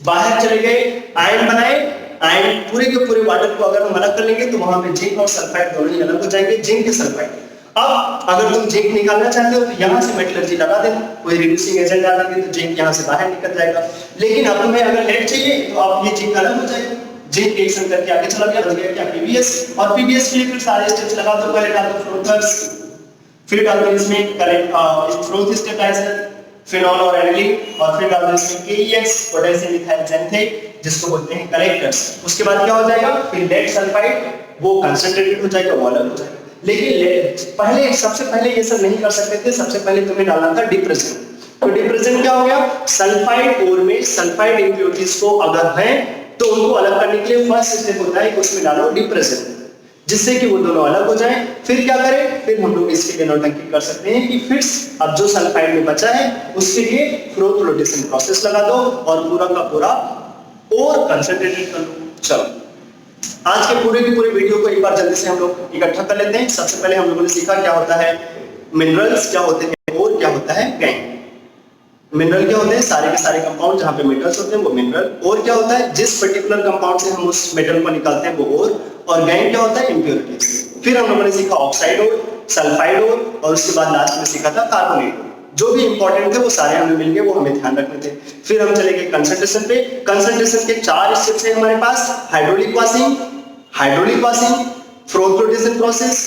Speaker 1: बाहर चले गए, आयन बनाए, आयन पूरे के पूरे वाटर को अगर हम अलग कर लेंगे तो वहां पे जिंक और सल्फाइड दोनों ही अलग हो जाएंगे, जिंक के सल्फाइड। अब अगर तुम जिंक निकालना चाहते हो तो यहां से मेटलर्जी लगा देना, कोई रिड्यूसिंग एजेंट डाल देंगे तो जिंक यहां से बाहर निकल जाएगा। लेकिन अब तुम्हें अगर लेड चाहिए तो अब ये जिंक अलग हो जाएगा, जिंक रिएक्शन करके आगे चला गया, बन गया क्या, PBS। और PBS के लिए फिर सारे स्टेप्स लगा दो, पहले डाल दो फ्लोथर्स, फिर डाल दो इसमें फ्लोथ स्टेबलाइजर, फिनॉल और एनिलीन, और फिर डाल दो इसमें KEX पोटेशियम इथाइल ज़ैंथेट, जिसको बोलते हैं कलेक्टर्स। उसके बाद क्या हो जाएगा, फिर लेड सल्फाइड, वो कंसंट्रेटेड हो जाएगा, वो अलग हो जाएगा। लेकिन पहले सबसे पहले ये सब नहीं कर सकते थे, सबसे पहले तुम्हें डालना था डिप्रेजेंट। तो डिप्रेजेंट क्या हो गया, सल्फाइड ओर में सल्फाइड इंप्योरिटीज को अगर है तो उनको अलग करने के लिए फर्स्ट स्टेप होता है कि उसमें डालो डिप्रेजेंट, जिससे कि वो दोनों अलग हो जाएं। फिर क्या करें, फिर हम लोग इसके लिए नौटंकी कर सकते हैं कि फिर अब जो सल्फाइड में बचा है उसके लिए फ्लोथ फ्लोटेशन प्रोसेस लगा दो और पूरा का पूरा और कंसंट्रेटेड कर लो। चलो आज के पूरे के पूरे वीडियो को एक बार जल्दी से हम लोग इकट्ठा कर लेते हैं। सबसे पहले हम लोगों ने सीखा क्या होता है मिनरल्स, क्या होते हैं और क्या होता है गैंग। मिनरल क्या होते हैं, सारे के सारे कंपाउंड जहां पे मेटल्स होते हैं वो मिनरल। और क्या होता है, जिस पर्टिकुलर कंपाउंड से हम उस मेटल को निकालते हैं वो और गैंग क्या होता है, इंप्योरिटीज। फिर हम लोगों ने सीखा ऑक्साइड और सल्फाइड और उसके बाद लास्ट में सीखा था कार्बोनेट। जो भी इंपॉर्टेंट थे वो सारे हमें मिल गए, वो हमें ध्यान रखने थे। फिर हम चले गए कंसंट्रेशन पे। कंसंट्रेशन के 4 स्टेप्स हैं हमारे पास, hydraulic washing, froth flotation process,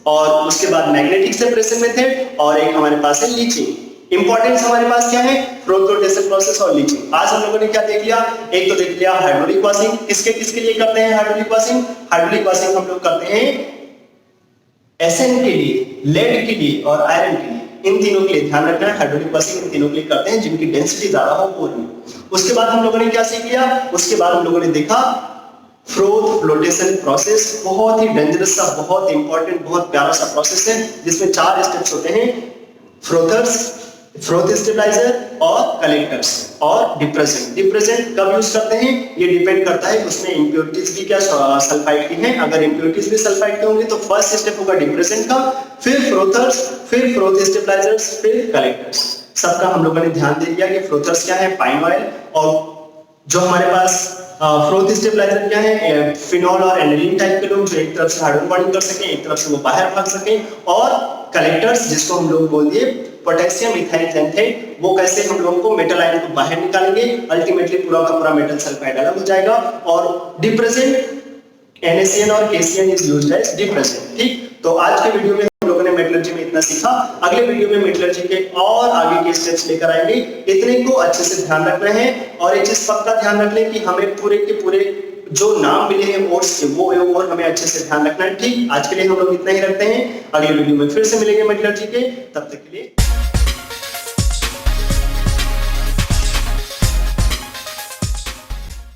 Speaker 1: और उसके बाद मैग्नेटिक सेपरेशन मेथड, और एक हमारे पास है लीचिंग। इंपॉर्टेंस हमारे पास क्या है, फ्लोथ फ्लोटेशन प्रोसेस और लीचिंग। आज हम लोगों ने क्या देख लिया, एक तो देख लिया हाइड्रोलिक वाशिंग। किसके किसके लिए करते हैं हाइड्रोलिक वाशिंग, हाइड्रोलिक वाशिंग हम लोग करते हैं SN के लिए, लेड के लिए और आयरन के लिए। इन तीनों के लिए ध्यान रखना है, हाइड्रोलिक वाशिंग इन तीनों के लिए करते हैं जिनकी डेंसिटी ज्यादा हो ओर में। उसके बाद हम लोगों ने क्या सीख लिया, उसके बाद हम लोगों ने देखा फ्लोथ फ्लोटेशन प्रोसेस। बहुत ही डेंजरस सा, बहुत इंपॉर्टेंट, बहुत प्यारा सा प्रोसेस है जिसमें 4 स्टेप्स होते हैं, फ्लोथर्स, फ्लोथ स्टेबलाइजर और कलेक्टर्स और डिप्रेजेंट। डिप्रेजेंट कब यूज करते हैं ये डिपेंड करता है उसमें इंप्योरिटीज भी क्या सल्फाइड की हैं। अगर इंप्योरिटीज भी सल्फाइड के होंगे तो फर्स्ट स्टेप होगा डिप्रेजेंट का, फिर फ्लोथर्स, फिर फ्लोथ स्टेबलाइजर्स, फिर कलेक्टर्स। सबका हम लोगों ने ध्यान दे दिया कि फ्लोथर्स क्या है, पाइन ऑयल, और जो हमारे पास फ्लोथ स्टेबलाइजर क्या है, फिनॉल और एनिलीन टाइप के लोग जो एक तरफ से हाइड्रोजन बॉन्डिंग कर सकें, एक तरफ से वो बाहर भाग सकें, और कलेक्टर्स जिसको हम लोग बोल दिए पोटेशियम इथाइल ज़ैंथेट, वो कैसे हम लोगों को मेटल आयन को बाहर निकालेंगे, अल्टीमेटली पूरा का पूरा मेटल सल्फाइड अलग हो जाएगा। और डिप्रेजेंट NaCN और KCN is used as depressant. ठीक, तो आज के वीडियो में हम लोगों ने मेटलर्जी में इतना सीखा। अगले वीडियो में मेटलर्जी के और आगे के स्टेप्स लेकर आएंगे। इतने को अच्छे से ध्यान रखना है, और एक चीज पक्का ध्यान रख लें कि हमें पूरे के पूरे जो नाम मिले हैं ओर्स के वो और हमें अच्छे से ध्यान रखना है। ठीक, आज के लिए हम लोग इतना ही रखते हैं, अगले वीडियो में फिर से मिलेंगे मेटलर्जी के, तब तक के लिए।